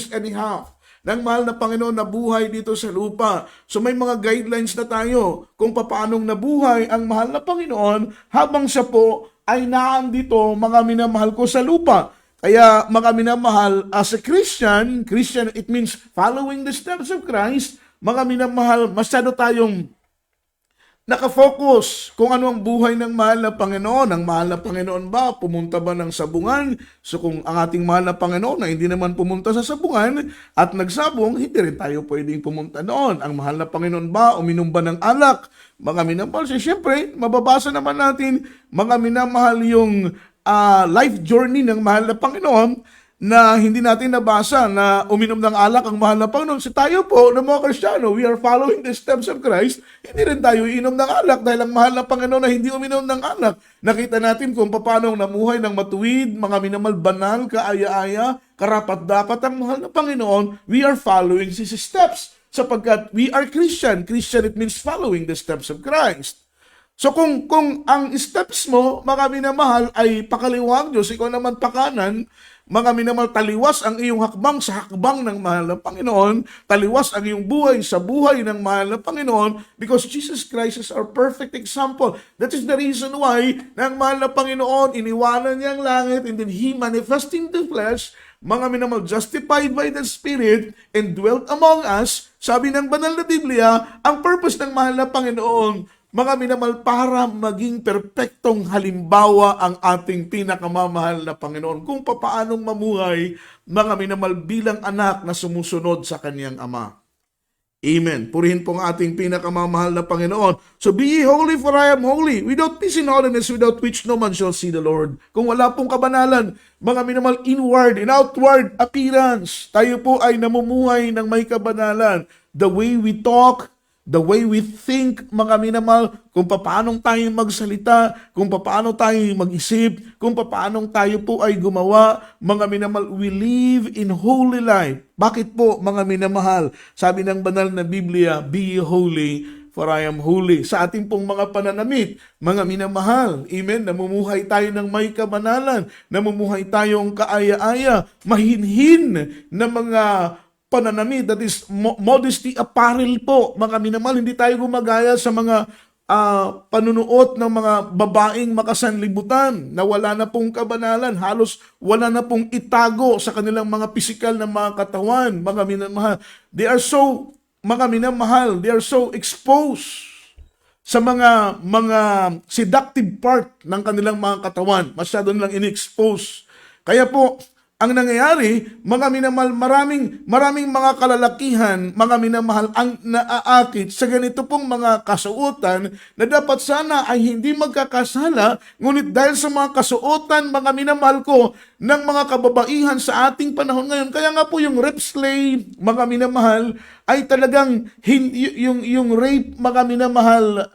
and a half. Ng mahal na Panginoon na buhay dito sa lupa. So may mga guidelines na tayo kung paanong nabuhay ang mahal na Panginoon habang siya po ay naandito, mga minamahal ko, sa lupa. Kaya mga minamahal, as a Christian, it means following the steps of Christ. Mga minamahal, masyado tayong nakafocus kung ano ang buhay ng mahal na Panginoon. Ang mahal na Panginoon ba, pumunta ba ng sabungan? So kung ang ating mahal na Panginoon na hindi naman pumunta sa sabungan at nagsabong, hindi rin tayo pwedeng pumunta noon. Ang mahal na Panginoon ba, uminom ba ng alak? Mga minamahal, siyempre, mababasa naman natin, mga minamahal, yung life journey ng mahal na Panginoon, na hindi natin nabasa na uminom ng alak ang mahal na Panginoon. So tayo po, ng mga Kristiyano, we are following the steps of Christ. Hindi rin tayo inom ng alak dahil ang mahal na Panginoon na hindi uminom ng alak. Nakita natin kung paano namuhay ng matuwid, mga minamal, banal, kaaya-aya, karapat-dapat ang mahal na Panginoon. We are following His steps sapagkat we are Christian. Christian, it means following the steps of Christ. So kung ang steps mo, mga minamahal, ay pakaliwang Diyos, ikaw naman pakanan, mga minamahal, taliwas ang iyong hakbang sa hakbang ng mahal na Panginoon, taliwas ang iyong buhay sa buhay ng mahal na Panginoon, because Jesus Christ is our perfect example. That is the reason why ng mahal na Panginoon, iniwanan niya ang langit, and then He manifesting the flesh, mga minamahal, justified by the Spirit, and dwelt among us. Sabi ng banal na Biblia, ang purpose ng mahal na Panginoon, mga minamahal, para maging perpektong halimbawa ang ating pinakamamahal na Panginoon kung paanong mamuhay, mga minamahal, bilang anak na sumusunod sa kanyang Ama. Amen. Purihin po ang ating pinakamamahal na Panginoon. So be ye holy for I am holy. Without peace and holiness, without which no man shall see the Lord. Kung wala pong kabanalan, mga minamahal, inward and outward appearance, tayo po ay namumuhay ng may kabanalan. The way we talk, the way we think, mga minamahal, kung paanong tayo magsalita, kung paano tayo mag-isip, kung paanong tayo po ay gumawa, mga minamahal, we live in holy life. Bakit po, mga minamahal? Sabi ng banal na Biblia, be holy, for I am holy. Sa ating pong mga pananamit, mga minamahal, amen, namumuhay tayo ng may kabanalan, namumuhay tayong kaaya-aya, mahinhin na mga pananamit, that is modesty apparel po, mga minamahal. Hindi tayo gumagaya sa mga panunuot ng mga babaeng makasanlibutan na wala na pong kabanalan, halos wala na pong itago sa kanilang mga pisikal na mga katawan, mga minamahal. Mga minamahal, they are so exposed sa mga seductive part ng kanilang mga katawan. Masyado nilang in-expose. Kaya po, ang nangyayari, mga minamahal, maraming mga kalalakihan, mga minamahal, ang naaakit sa ganito pong mga kasuotan na dapat sana ay hindi magkakasala, ngunit dahil sa mga kasuotan, mga minamahal ko, ng mga kababaihan sa ating panahon ngayon. Kaya nga po yung rape slave, mga minamahal, ay talagang yung rape, mga minamahal,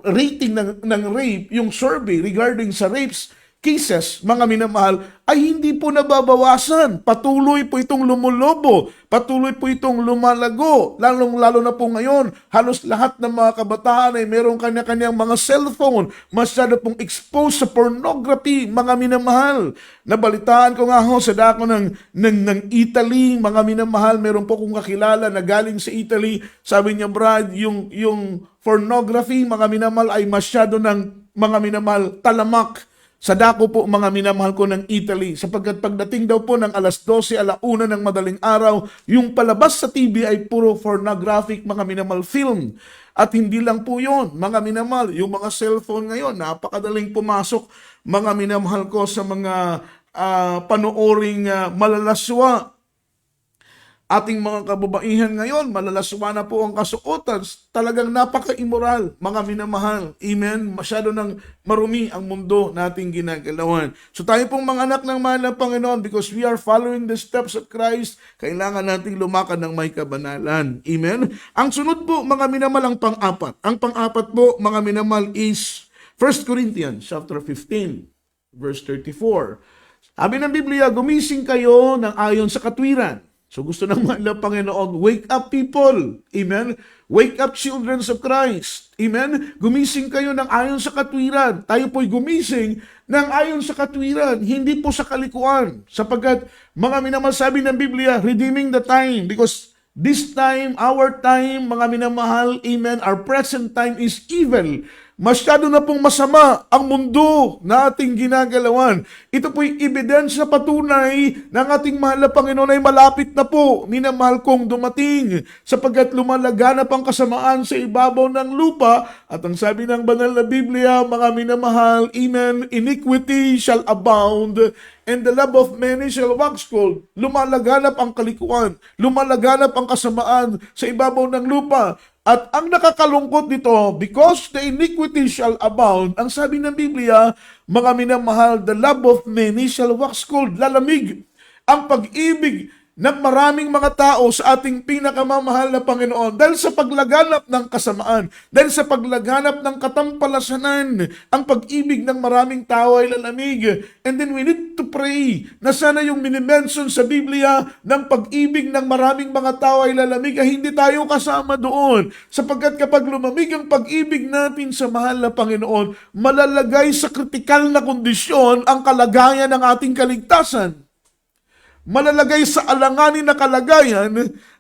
rating ng rape, yung survey regarding sa rapes, cases, mga minamahal, ay hindi po nababawasan. Patuloy po itong lumulobo. Patuloy po itong lumalago. Lalong-lalo na po ngayon, halos lahat ng mga kabataan ay meron kanya-kanyang mga cellphone. Masyado pong exposed sa pornography, mga minamahal. Nabalitaan ko nga ho sa dako ng Italy, mga minamahal, meron po kong kakilala na galing sa Italy. Sabi niya, Brad, yung pornography, mga minamahal, ay masyado ng mga minamahal talamak sa dako po, mga minamahal ko, ng Italy, sapagkat pagdating daw po ng alas 12, alauna ng madaling araw, yung palabas sa TV ay puro pornographic, mga minamahal, film. At hindi lang po yun, mga minamahal, yung mga cellphone ngayon, napakadaling pumasok, mga minamahal ko, sa mga panooring malalaswa. Ating mga kababaihan ngayon, malalaswa na po ang kasuotan, talagang napaka-immoral, mga minamahal. Amen? Masyado nang marumi ang mundo nating ginagalawan. So tayo pong mga anak ng mahal na Panginoon, because we are following the steps of Christ, kailangan nating lumakad ng may kabanalan. Amen? Ang sunod po, mga minamahal, ang pang-apat. Ang pang-apat po, mga minamahal, is 1 Corinthians chapter 15, verse 34. Sabi ng Biblia, gumising kayo ng ayon sa katwiran. So gusto ng mahal na Panginoon, wake up people. Amen? Wake up children of Christ. Amen? Gumising kayo ng ayon sa katwiran. Tayo po'y gumising ng ayon sa katwiran, hindi po sa kalikuan. Sapagkat mga minamahal, sabi ng Biblia, redeeming the time, because this time, our time, mga minamahal, amen, our present time is evil. Masyado na pong masama ang mundo na ating ginagalawan. Ito po'y ebidensya patunay ng ating mahal na Panginoon ay malapit na po, minamahal kong dumating, sapagkat lumalaganap ang kasamaan sa ibabaw ng lupa. At ang sabi ng banal na Biblia, mga minamahal, amen, iniquity shall abound, and the love of many shall wax cold. Lumalaganap ang kalikuan, lumalaganap ang kasamaan sa ibabaw ng lupa. At ang nakakalungkot dito, because the iniquity shall abound, ang sabi ng Biblia, mga minamahal, the love of many shall wax cold. Lalamig ang pag-ibig ng maraming mga tao sa ating pinakamamahal na Panginoon dahil sa paglaganap ng kasamaan, dahil sa paglaganap ng katampalasanan, ang pag-ibig ng maraming tao ay lalamig. And then we need to pray na sana yung minimension sa Biblia ng pag-ibig ng maraming mga tao ay lalamig ay hindi tayo kasama doon. Sapagkat kapag lumamig ang pag-ibig natin sa mahal na Panginoon, malalagay sa kritikal na kondisyon ang kalagayan ng ating kaligtasan. Malalagay sa alanganin na kalagayan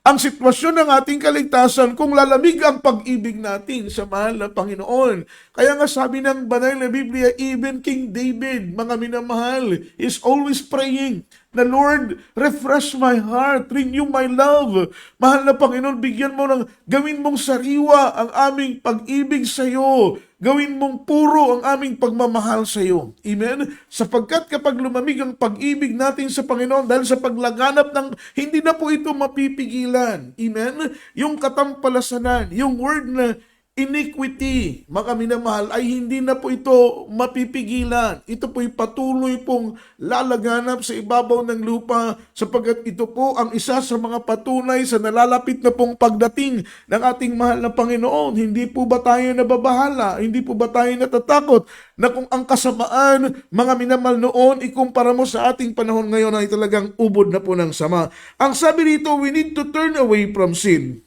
ang sitwasyon ng ating kaligtasan kung lalamig ang pag-ibig natin sa mahal na Panginoon. Kaya nga sabi ng banal na Biblia, even King David, mga minamahal, is always praying na, Lord, refresh my heart, renew my love. Mahal na Panginoon, bigyan mo gawin mong sariwa ang aming pag-ibig sa iyo. Gawin mong puro ang aming pagmamahal sa iyo. Amen? Sapagkat kapag lumamig ang pag-ibig natin sa Panginoon dahil sa paglaganap ng, hindi na po ito mapipigilan. Amen? Yung katampalasanan, yung word na iniquity, mga minamahal, ay hindi na po ito mapipigilan. Ito po'y patuloy pong lalaganap sa ibabaw ng lupa sapagkat ito po ang isa sa mga patunay sa nalalapit na pong pagdating ng ating mahal na Panginoon. Hindi po ba tayo nababahala? Hindi po ba tayo natatakot na kung ang kasamaan, mga minamahal, noon ikumpara mo sa ating panahon ngayon ay talagang ubod na po ng sama? Ang sabi dito, we need to turn away from sin.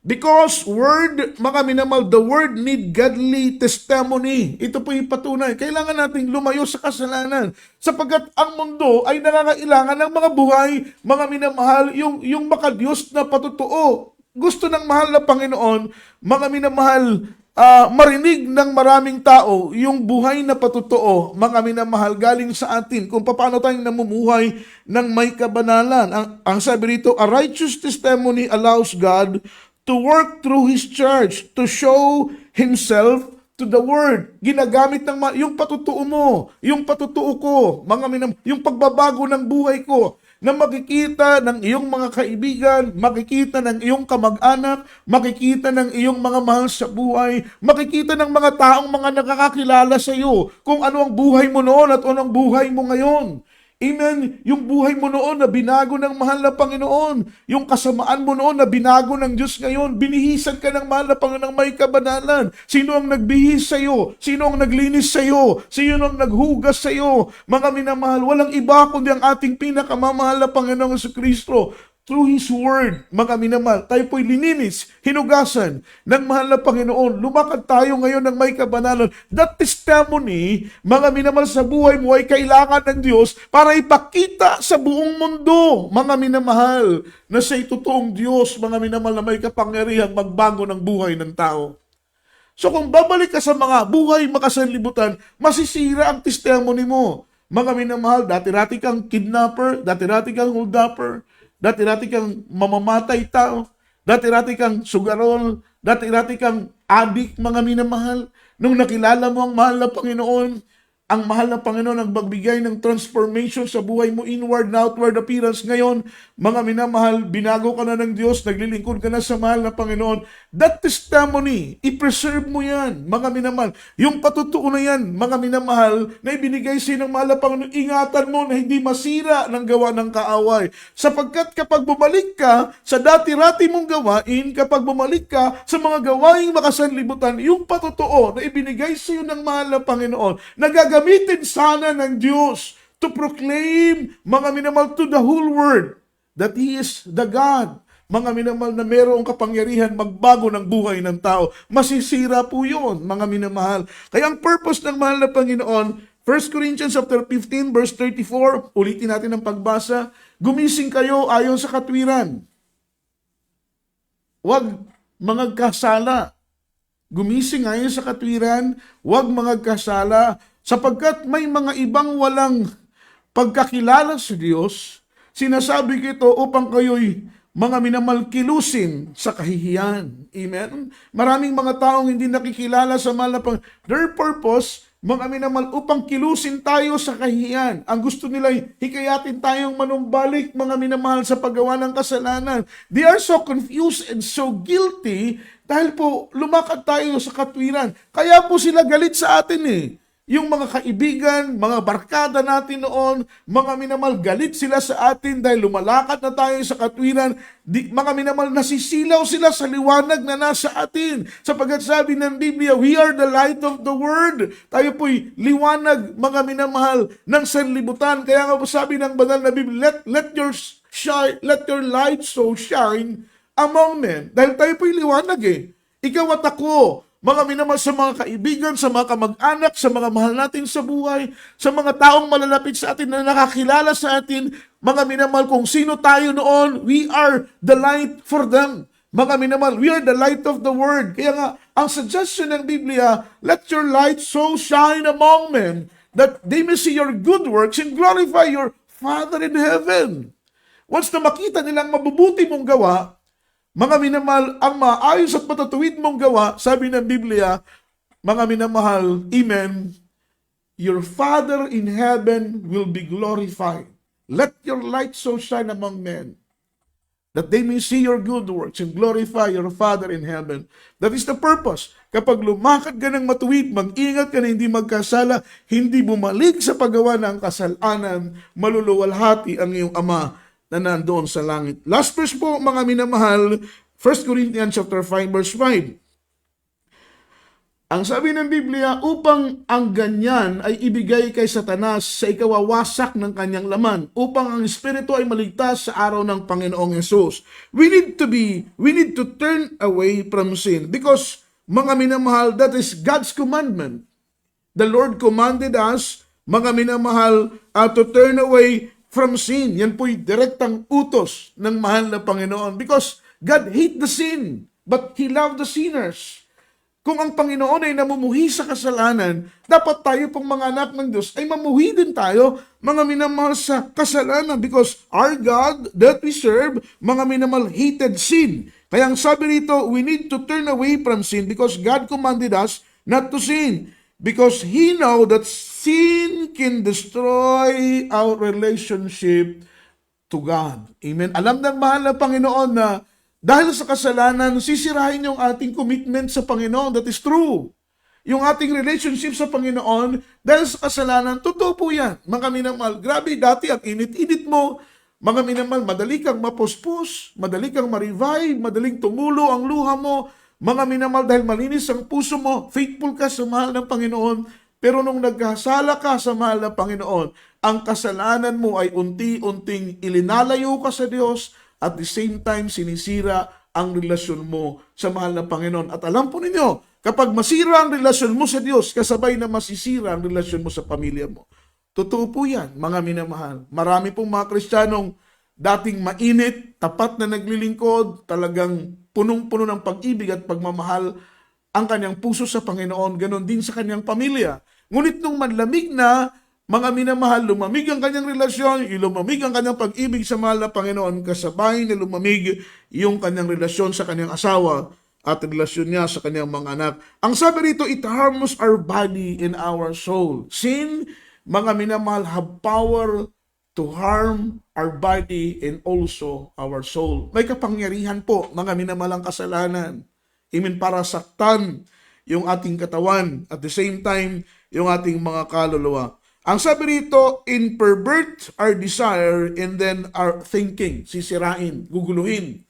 Because mga minamahal, the word need godly testimony. Ito po yung patunay. Kailangan nating lumayo sa kasalanan. Sapagkat ang mundo ay nangangailangan ng mga buhay, mga minamahal, yung makadiyos na patutuo. Gusto ng mahal na Panginoon, mga minamahal, marinig ng maraming tao yung buhay na patotoo, mga minamahal, galing sa atin, kung paano tayong namumuhay ng may kabanalan. Ang sabi rito, a righteous testimony allows God to work through His church, to show Himself to the Word. Ginagamit ng yung patutuo mo, yung patutuo ko, yung pagbabago ng buhay ko, na makikita ng iyong mga kaibigan, makikita ng iyong kamag-anak, makikita ng iyong mga mahal sa buhay, makikita ng mga taong mga nakakakilala sa iyo kung ano ang buhay mo noon at ano ang buhay mo ngayon. Amen. Yung buhay mo noon na binago ng mahal na Panginoon. Yung kasamaan mo noon na binago ng Diyos ngayon. Binihisan ka ng mahal na Panginoon ng may kabanalan. Sino ang nagbihis sa iyo? Sino ang naglinis sa iyo? Sino ang naghugas sa iyo? Mga minamahal, walang iba kundi ang ating pinakamamahal na Panginoong Jesucristo. Through His Word, mga minamahal, tayo po'y lininis, hinugasan ng mahal na Panginoon. Lumakad tayo ngayon ng may kabanalan. That testimony, mga minamahal, sa buhay mo ay kailangan ng Diyos para ipakita sa buong mundo, mga minamahal, na siya'y totoong Diyos, mga minamahal, na may kapangyarihang magbago ng buhay ng tao. So kung babalik ka sa mga buhay makasanlibutan, masisira ang testimony mo. Mga minamahal, dati-rati kang kidnapper, dati-rati kang holdupper, dati-rati kang mamamatay tao, dati-rati kang sugarol, dati-rati kang adik, mga minamahal. Nung nakilala mo ang mahal na Panginoon, ang mahal na Panginoon ang magbigay ng transformation sa buhay mo, inward na outward appearance. Ngayon, mga minamahal, binago ka na ng Diyos, naglilingkod ka na sa mahal na Panginoon. That testimony, i-preserve mo yan, mga minamahal. Yung patutuo na yan, mga minamahal, na ibinigay sa'yo ng mahal na Panginoon, ingatan mo na hindi masira ng gawa ng kaaway. Sapagkat kapag bumalik ka sa dati-rati mong gawain, kapag bumalik ka sa mga gawaing makasanlibutan, yung patutuo na ibinigay sa'yo ng mahal na Panginoon, gamitin sana ng Diyos to proclaim, mga minamahal, to the whole world that He is the God. Mga minamahal, na mayroong kapangyarihan magbago ng buhay ng tao. Masisira po yun, mga minamahal. Kaya ang purpose ng mahal na Panginoon, 1 Corinthians chapter 15 verse 34, ulitin natin ang pagbasa, gumising kayo ayon sa katwiran. Huwag mangagkasala. Gumising ayon sa katwiran, huwag mangagkasala, sapagkat may mga ibang walang pagkakilala sa Diyos. Sinasabi ko ito upang kayo'y mga minamahal kilusin sa kahihiyan. Amen? Maraming mga taong hindi nakikilala sa mahal na Panginoon. Their purpose, mga minamahal, upang kilusin tayo sa kahihiyan. Ang gusto nila, hikayatin tayong manumbalik, mga minamahal, sa paggawa ng kasalanan. They are so confused and so guilty dahil po lumakad tayo sa katwiran. Kaya po sila galit sa atin eh. Yung mga kaibigan, mga barkada natin noon, mga minamahal, galit sila sa atin dahil lumalakad na tayo sa katwiran. Mga minamahal, nasisilaw sila sa liwanag na nasa atin. Sapagkat sabi ng Biblia, we are the light of the world. Tayo po'y liwanag, mga minamahal, ng sanlibutan. Kaya nga po sabi ng banal na Biblia, let your light so shine among men. Dahil tayo po'y liwanag eh. Ikaw at ako, mga minamahal, sa mga kaibigan, sa mga kamag-anak, sa mga mahal natin sa buhay, sa mga taong malalapit sa atin na nakakilala sa atin, mga minamahal, kung sino tayo noon, we are the light for them. Mga minamahal, we are the light of the world. Kaya nga, ang suggestion ng Biblia, let your light so shine among men that they may see your good works and glorify your Father in heaven. Once na makita nilang mabubuti mong gawa, mga minamahal, ang maayos at matatuwid mong gawa, sabi ng Biblia, mga minamahal, amen, your Father in heaven will be glorified. Let your light so shine among men, that they may see your good works and glorify your Father in heaven. That is the purpose. Kapag lumakad ka ng matuwid, mag-ingat ka na hindi magkasala, hindi bumalik sa paggawa ng kasalanan, maluluwalhati ang iyong Ama na nandoon sa langit. Last verse po, mga minamahal, 1 Corinthians chapter 5 verse 5. Ang sabi ng Biblia, upang ang ganyan ay ibigay kay Satanas sa ikawawasak ng kanyang laman, upang ang Espiritu ay maligtas sa araw ng Panginoong Yesus. We need to turn away from sin because, mga minamahal, that is God's commandment. The Lord commanded us, mga minamahal, to turn away from sin. Yan po'y direktang utos ng mahal na Panginoon because God hate the sin, but He loved the sinners. Kung ang Panginoon ay namumuhi sa kasalanan, dapat tayo pong mga anak ng Diyos ay mamuhi din tayo, mga minamahal, sa kasalanan, because our God that we serve, mga minamahal, hated sin. Kaya ang sabi rito, we need to turn away from sin because God commanded us not to sin. Because He know that sin can destroy our relationship to God. Amen. Alam ng mahal na Panginoon na dahil sa kasalanan, sisirahin yung ating commitment sa Panginoon. That is true. Yung ating relationship sa Panginoon, dahil sa kasalanan, totoo po yan. Mga minamahal, grabe, dati ang init-init mo. Mga minamahal, madali kang mapuspos, madali kang ma-revive, madaling tumulo ang luha mo. Mga minamahal, dahil malinis ang puso mo, faithful ka sa mahal ng Panginoon. Pero nung nagkasala ka sa mahal ng Panginoon, ang kasalanan mo ay unti-unting ilinalayo ka sa Diyos, at the same time, sinisira ang relasyon mo sa mahal na Panginoon. At alam po ninyo, kapag masira ang relasyon mo sa Diyos, kasabay na masisira ang relasyon mo sa pamilya mo. Totoo po yan, mga minamahal. Marami pong mga Kristiyanong dating mainit, tapat na naglilingkod, talagang punong-puno ng pag-ibig at pagmamahal ang kanyang puso sa Panginoon, ganon din sa kanyang pamilya. Ngunit nung manlamig na, mga minamahal, lumamig ang kanyang relasyon, lumamig ang kanyang pag-ibig sa mahal na Panginoon, kasabay na lumamig yung kanyang relasyon sa kanyang asawa at relasyon niya sa kanyang mga anak. Ang sabi rito, it harms our body and our soul. Sin, mga minamahal, have power to harm our body and also our soul. May kapangyarihan po, mga minamahal, ang kasalanan. Amen, para saktan yung ating katawan, at the same time, yung ating mga kaluluwa. Ang sabi rito, in pervert our desire and then our thinking. Sisirain, guguluhin.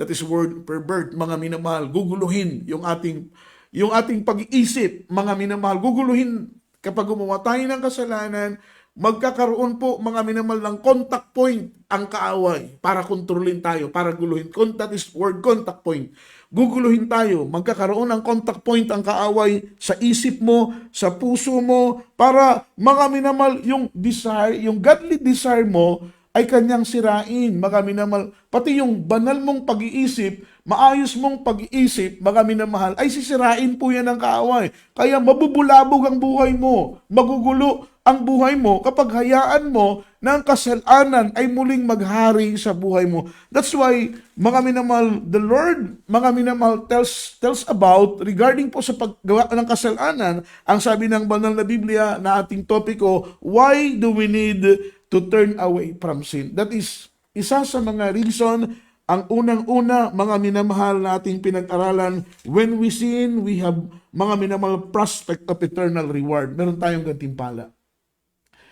That is word pervert, mga minamahal. Guguluhin yung ating pag-iisip, mga minamahal. Guguluhin kapag gumawa tayo ng kasalanan, magkakaroon po, mga minamahal, ng contact point ang kaaway para kontrolin tayo, para guluhin. That is word contact point. Guguluhin tayo, magkakaroon ng contact point ang kaaway sa isip mo, sa puso mo, para mga minamahal, yung desire, yung godly desire mo ay kanyang sirain, mga minamahal. Pati yung banal mong pag-iisip, maayos mong pag-iisip, mga minamahal, ay sisirain po yan ng kaaway. Kaya mabubulabog ang buhay mo, magugulo ang buhay mo kapag hayaan mo na ang kasalanan ay muling maghari sa buhay mo. That's why, mga minamahal, the Lord, mga minamahal, tells about, regarding po sa paggawa ng kasalanan, ang sabi ng banal na Biblia na ating topiko, why do we need to turn away from sin? That is, isa sa mga reason, ang unang-una, mga minamahal na ating pinag-aralan, when we sin, we have, mga minamahal, prospect of eternal reward. Meron tayong gantimpala.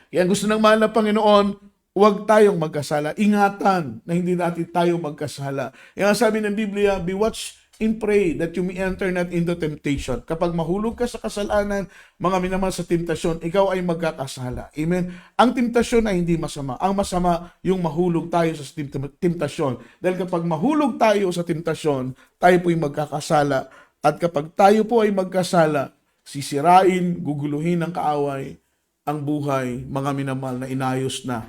Kaya gusto ng mahal na Panginoon, huwag tayong magkasala. Ingatan na hindi natin tayo magkasala. Kaya sabi ng Biblia, be watch and pray that you may enter not into temptation. Kapag mahulog ka sa kasalanan, mga minamahal, sa temptasyon, ikaw ay magkakasala. Amen? Ang temptasyon ay hindi masama. Ang masama, yung mahulog tayo sa temptasyon. Dahil kapag mahulog tayo sa temptasyon, tayo po'y magkakasala. At kapag tayo po ay magkasala, sisirain, guguluhin ng kaaway, ang buhay, mga minamahal, na inayos na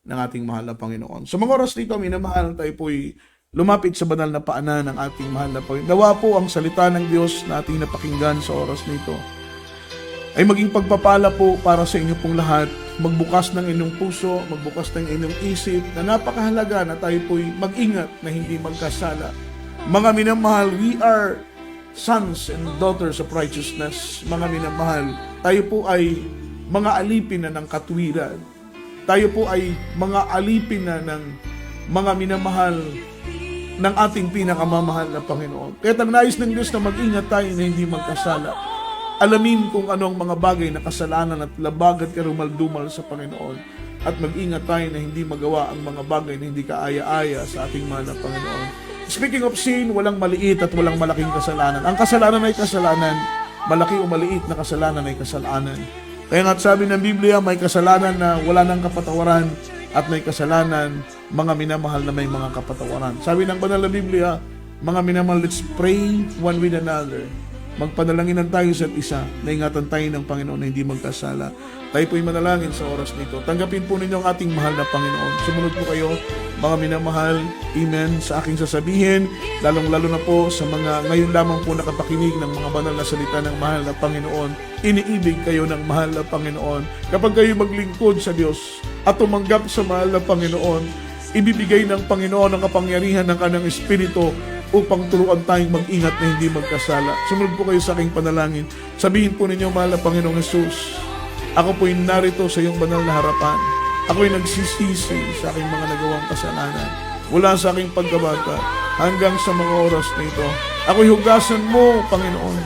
ng ating mahal na Panginoon. Sa mga oras dito, minamahal, tayo po'y lumapit sa banal na paanan ng ating mahal na Panginoon. Nawa po ang salita ng Diyos na ating napakinggan sa oras nito ay maging pagpapala po para sa inyo pong lahat. Magbukas ng inyong puso, magbukas ng inyong isip, na napakahalaga na tayo po'y mag-ingat na hindi magkasala. Mga minamahal, we are sons and daughters of righteousness. Mga minamahal, tayo po ay mga alipin na ng katwiran. Tayo po ay mga alipin na ng mga minamahal ng ating pinakamamahal na Panginoon. Kaya ang nais ng Diyos na mag-ingat tayo na hindi magkasala. Alamin kung ano ang mga bagay na kasalanan at labag at karumaldumal sa Panginoon. At mag-ingat tayo na hindi magawa ang mga bagay na hindi kaaya-aya sa ating mahal na Panginoon. Speaking of sin, walang maliit at walang malaking kasalanan. Ang kasalanan ay kasalanan. Malaki o maliit na kasalanan ay kasalanan. Kaya nga't sabi ng Biblia, may kasalanan na wala ng kapatawaran at may kasalanan, mga minamahal, na may mga kapatawaran. Sabi ng banal na Biblia, mga minamahal, let's pray one with another magpanalanginan tayo sa isa, na ingatan tayo ng Panginoon na hindi magkasala. Tayo po'y manalangin sa oras nito. Tanggapin po ninyo ang ating mahal na Panginoon. Sumunod po kayo, mga minamahal, amen, sa aking sasabihin, lalong-lalo na po sa mga ngayon lamang po nakapakinig ng mga banal na salita ng mahal na Panginoon. Iniibig kayo ng mahal na Panginoon. Kapag kayo maglingkod sa Diyos at tumanggap sa mahal na Panginoon, ibibigay ng Panginoon ang kapangyarihan ng Kanyang Espiritu upang turuan tayong mag-ingat na hindi magkasala. Sumunod po kayo sa aking panalangin. Sabihin po ninyo, mahal na Panginoong Jesus, ako po'y narito sa iyong banal na harapan. Ako'y nagsisisi sa aking mga nagawang kasalanan. Mula sa aking pagkabata hanggang sa mga oras na ito. Ako'y hugasan mo, Panginoon,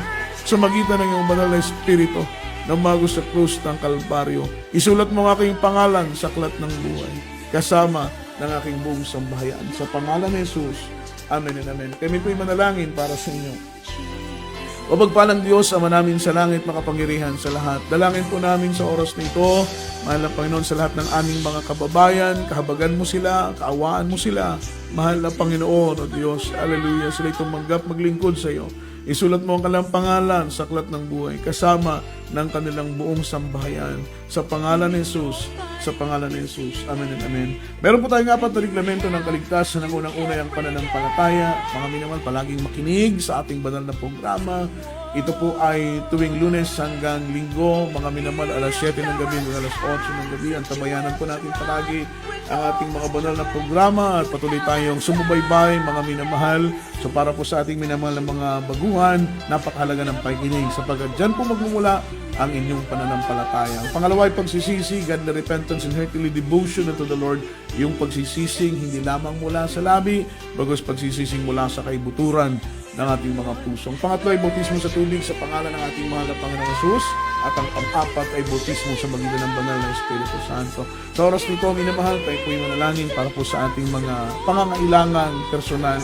sa magitan ng iyong banal na Espiritu na umago sa krus ng Kalbaryo. Isulat mo ang aking pangalan sa aklat ng buhay, kasama ng aking buong sambahayan. Sa pangalan ni Jesus, amen and amen. Kami po'y manalangin para sa inyo. O pagpalang Diyos, Ama namin sa langit, makapangyarihan sa lahat. Dalangin po namin sa oras na ito, mahal na Panginoon, sa lahat ng aming mga kababayan, kahabagan mo sila, kaawaan mo sila. Mahal na Panginoon, O Diyos, hallelujah, sila tumanggap maglingkod sa iyo. Isulat mo ang kanilang pangalan sa aklat ng buhay, kasama ng kanilang buong sambahayan. Sa pangalan ni Jesus, sa pangalan ni Jesus. Amen and amen. Meron po tayong 4 na reglamento ng kaligtasan. Ang unang-una ang pananampalataya. Mga minamahal, palaging makinig sa ating banal na programa. Ito po ay tuwing Lunes hanggang Linggo, mga minamahal, alas 7 ng gabi hanggang alas 8 ng gabi. Ang tabayanan po natin palagi ang ating mga banal na programa at patuloy tayong sumubaybay, mga minamahal. So para po sa ating minamahal na mga baguhan, napakahalaga ng pakikinig sapagkat dyan po magmumula ang inyong pananampalataya. Ang pangalawa ay pagsisisi, godly repentance and heartily devotion unto the Lord. Yung pagsisising hindi lamang mula sa labi, bagos pagsisising mula sa kaibuturan ng ating mga puso. Ang pangatlo ay bautismo sa tubig sa pangalan ng ating mahal na Panginoong Jesus. At ang pang-apat ay bautismo sa magitan ng banal na Espiritu Santo. Sa oras nito, minamahal, tayo po'y manalangin para po sa ating mga pangangailangan personal.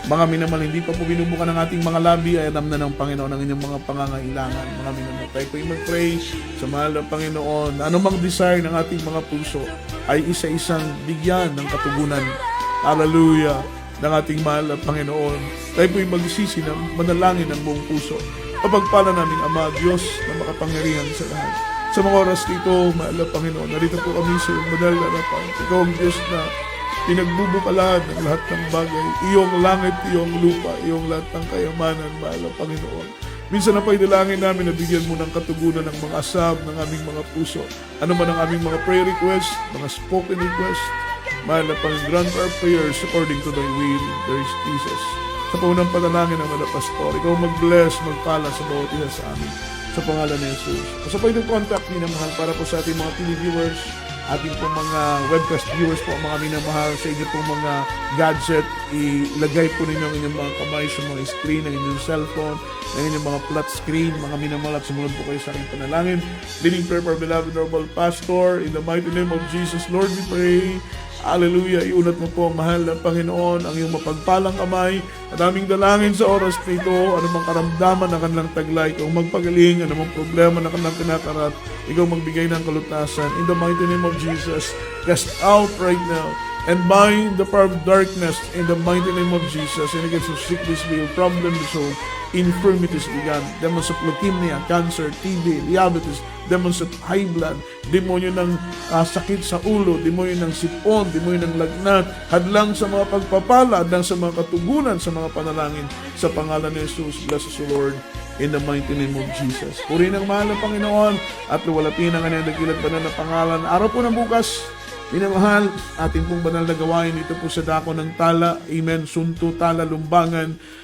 Mga minamahal, hindi pa po binubukan ng ating mga labi, ay alam na ng Panginoon ang inyong mga pangangailangan. Mga minamahal, tayo po'y mag-pray sa mahal na Panginoon. Anumang desire ng ating mga puso ay isa-isang bigyan ng katugunan. Hallelujah! Ng ating mahal na Panginoon. Tayo po'y magsisi ng manalangin ng buong puso. Kapagpala naming Ama, Diyos na makapangyarihan sa lahat. Sa mga oras dito, mahal na Panginoon, narito po kami sa iyong banal na harapan. Ikaw ang Diyos na pinagbubukalan ng lahat ng bagay. Iyong langit, iyong lupa, iyong lahat ng kayamanan, mahal na Panginoon. Minsan na pa'y dalangin namin na bigyan mo ng katugunan ng mga asam ng aming mga puso. Ano man ang aming mga prayer request, mga spoken request, mahal na Panginoon, grant our prayers according to thy will, there is Jesus. Sa paunang panalangin ng mga pastor, ikaw mag-bless, magpala sa bawat isa sa amin. Sa pangalan ni Jesus. Sa pwede contact, minamahal, para po sa ating mga televiewers, ating pong mga webcast viewers po, mga minamahal, sa inyo pong mga gadget, ilagay po ninyo ang inyong mga kamay sa mga screen ng inyong cellphone, ng inyong mga flat screen, mga minamahal, at sumunod po kayo sa aking panalangin. Leading prayer for our beloved Honorable Pastor, in the mighty name of Jesus, Lord, we pray. Hallelujah, iunat mo po, mahal na Panginoon, ang iyong mapagpalang kamay at aming dalangin sa oras na ito, anumang karamdaman na kanilang taglay, ikaw magpagaling, anumang problema na kanilang kinakarat, ikaw magbigay ng kalutasan. In the mighty name of Jesus, cast out right now and bind the power of darkness in the mighty name of Jesus, and against the sickness, will, problem, the soul, infirmities began, demons of leukemia, cancer, TB, diabetes, demons of high blood, demonyo ng sakit sa ulo, demonyo ng sipon, demonyo ng lagnat, hadlang sa mga pagpapala, hadlang sa mga katugunan, sa mga panalangin, sa pangalan ni Jesus. Bless us, O Lord, in the mighty name of Jesus. Purihin ang mahal ng Panginoon at luwalhatiin ang kanyang dakilat banal na pangalan. Araw po ng bukas, minamahal, ating pong banal na gawain ito po sa dako ng Tala, Amen, Sunto, Tala, Lumbangan,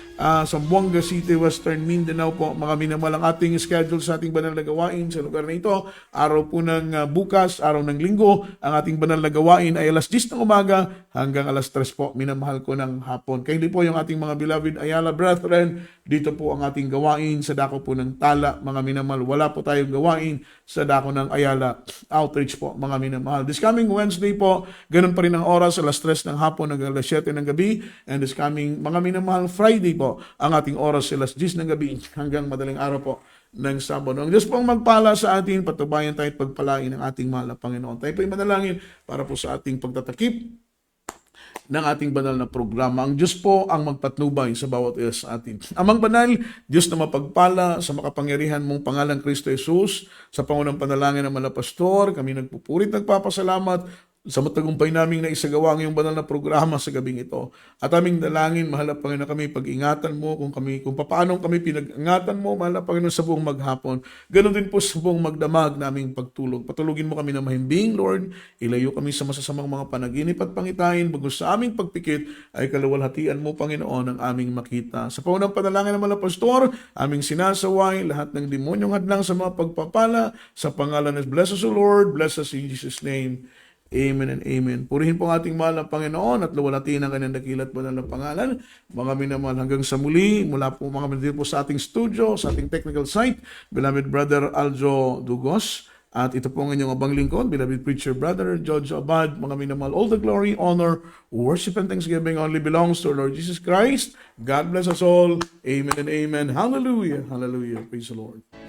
Zamboanga City, Western Mindanao po. Mga minamahal, ang ating schedule sa ating banal na gawain sa lugar na ito. Araw po ng bukas, araw ng linggo, ang ating banal na gawain ay alas 10 ng umaga hanggang alas 3 po, minamahal ko, ng hapon. Kaya po yung ating mga beloved Ayala brethren, dito po ang ating gawain sa dako po ng Tala, mga minamahal. Wala po tayong gawain sa dako ng Ayala outreach po, mga minamahal. This coming Wednesday po, ganun pa rin ang oras, alas 3 ng hapon hanggang alas 7 ng gabi. And this coming, mga minamahal, Friday po, ang ating oras alas 10 ng gabi hanggang madaling araw po ng Sabado. Ang Diyos pong magpala sa atin, patubayan tayo at pagpalain ng ating mahal na Panginoon. Tayo po'y manalangin para po sa ating pagtatakip ng ating banal na programa. Ang Diyos po ang magpatnubay sa bawat isa sa atin. Amang banal, Diyos na mapagpala sa makapangyarihan mong pangalang Kristo Jesus, sa pangunang panalangin ng mga pastor, kami nagpupurit, nagpapasalamat sa matagumpay naming naisagawa ang iyong banal na programa sa gabing ito. At aming dalangin, mahal na Panginoon, kami pag-ingatan mo kung paano kami pinag-ingatan mo, mahal na Panginoon, sa buong maghapon. Ganon din po sa buong magdamag naming pagtulog. Patulugin mo kami na mahimbing, Lord. Ilayo kami sa masasamang mga panaginip at pangitain. Bagus sa aming pagpikit ay kaluwalhatian mo, Panginoon, ang aming makita. Sa paunang panalangin ng mga pastor, aming sinasaway lahat ng demonyong hadlang sa mga pagpapala. Sa pangalan ng Bless us, O Lord. Bless us in Jesus' name. Amen and amen. Purihin po ang ating mahal na Panginoon at luwalhatiin ang kanyang dakila at banal na pangalan. Mga minamahal, hanggang sa muli, mula po mga minamahal po sa ating studio, sa ating technical site, beloved brother Aljo Dugos, at ito po ang inyong abang lingkod, beloved preacher brother Jojo Abad. Mga minamahal, all the glory, honor, worship, and thanksgiving only belongs to our Lord Jesus Christ. God bless us all. Amen and amen. Hallelujah. Hallelujah. Praise the Lord.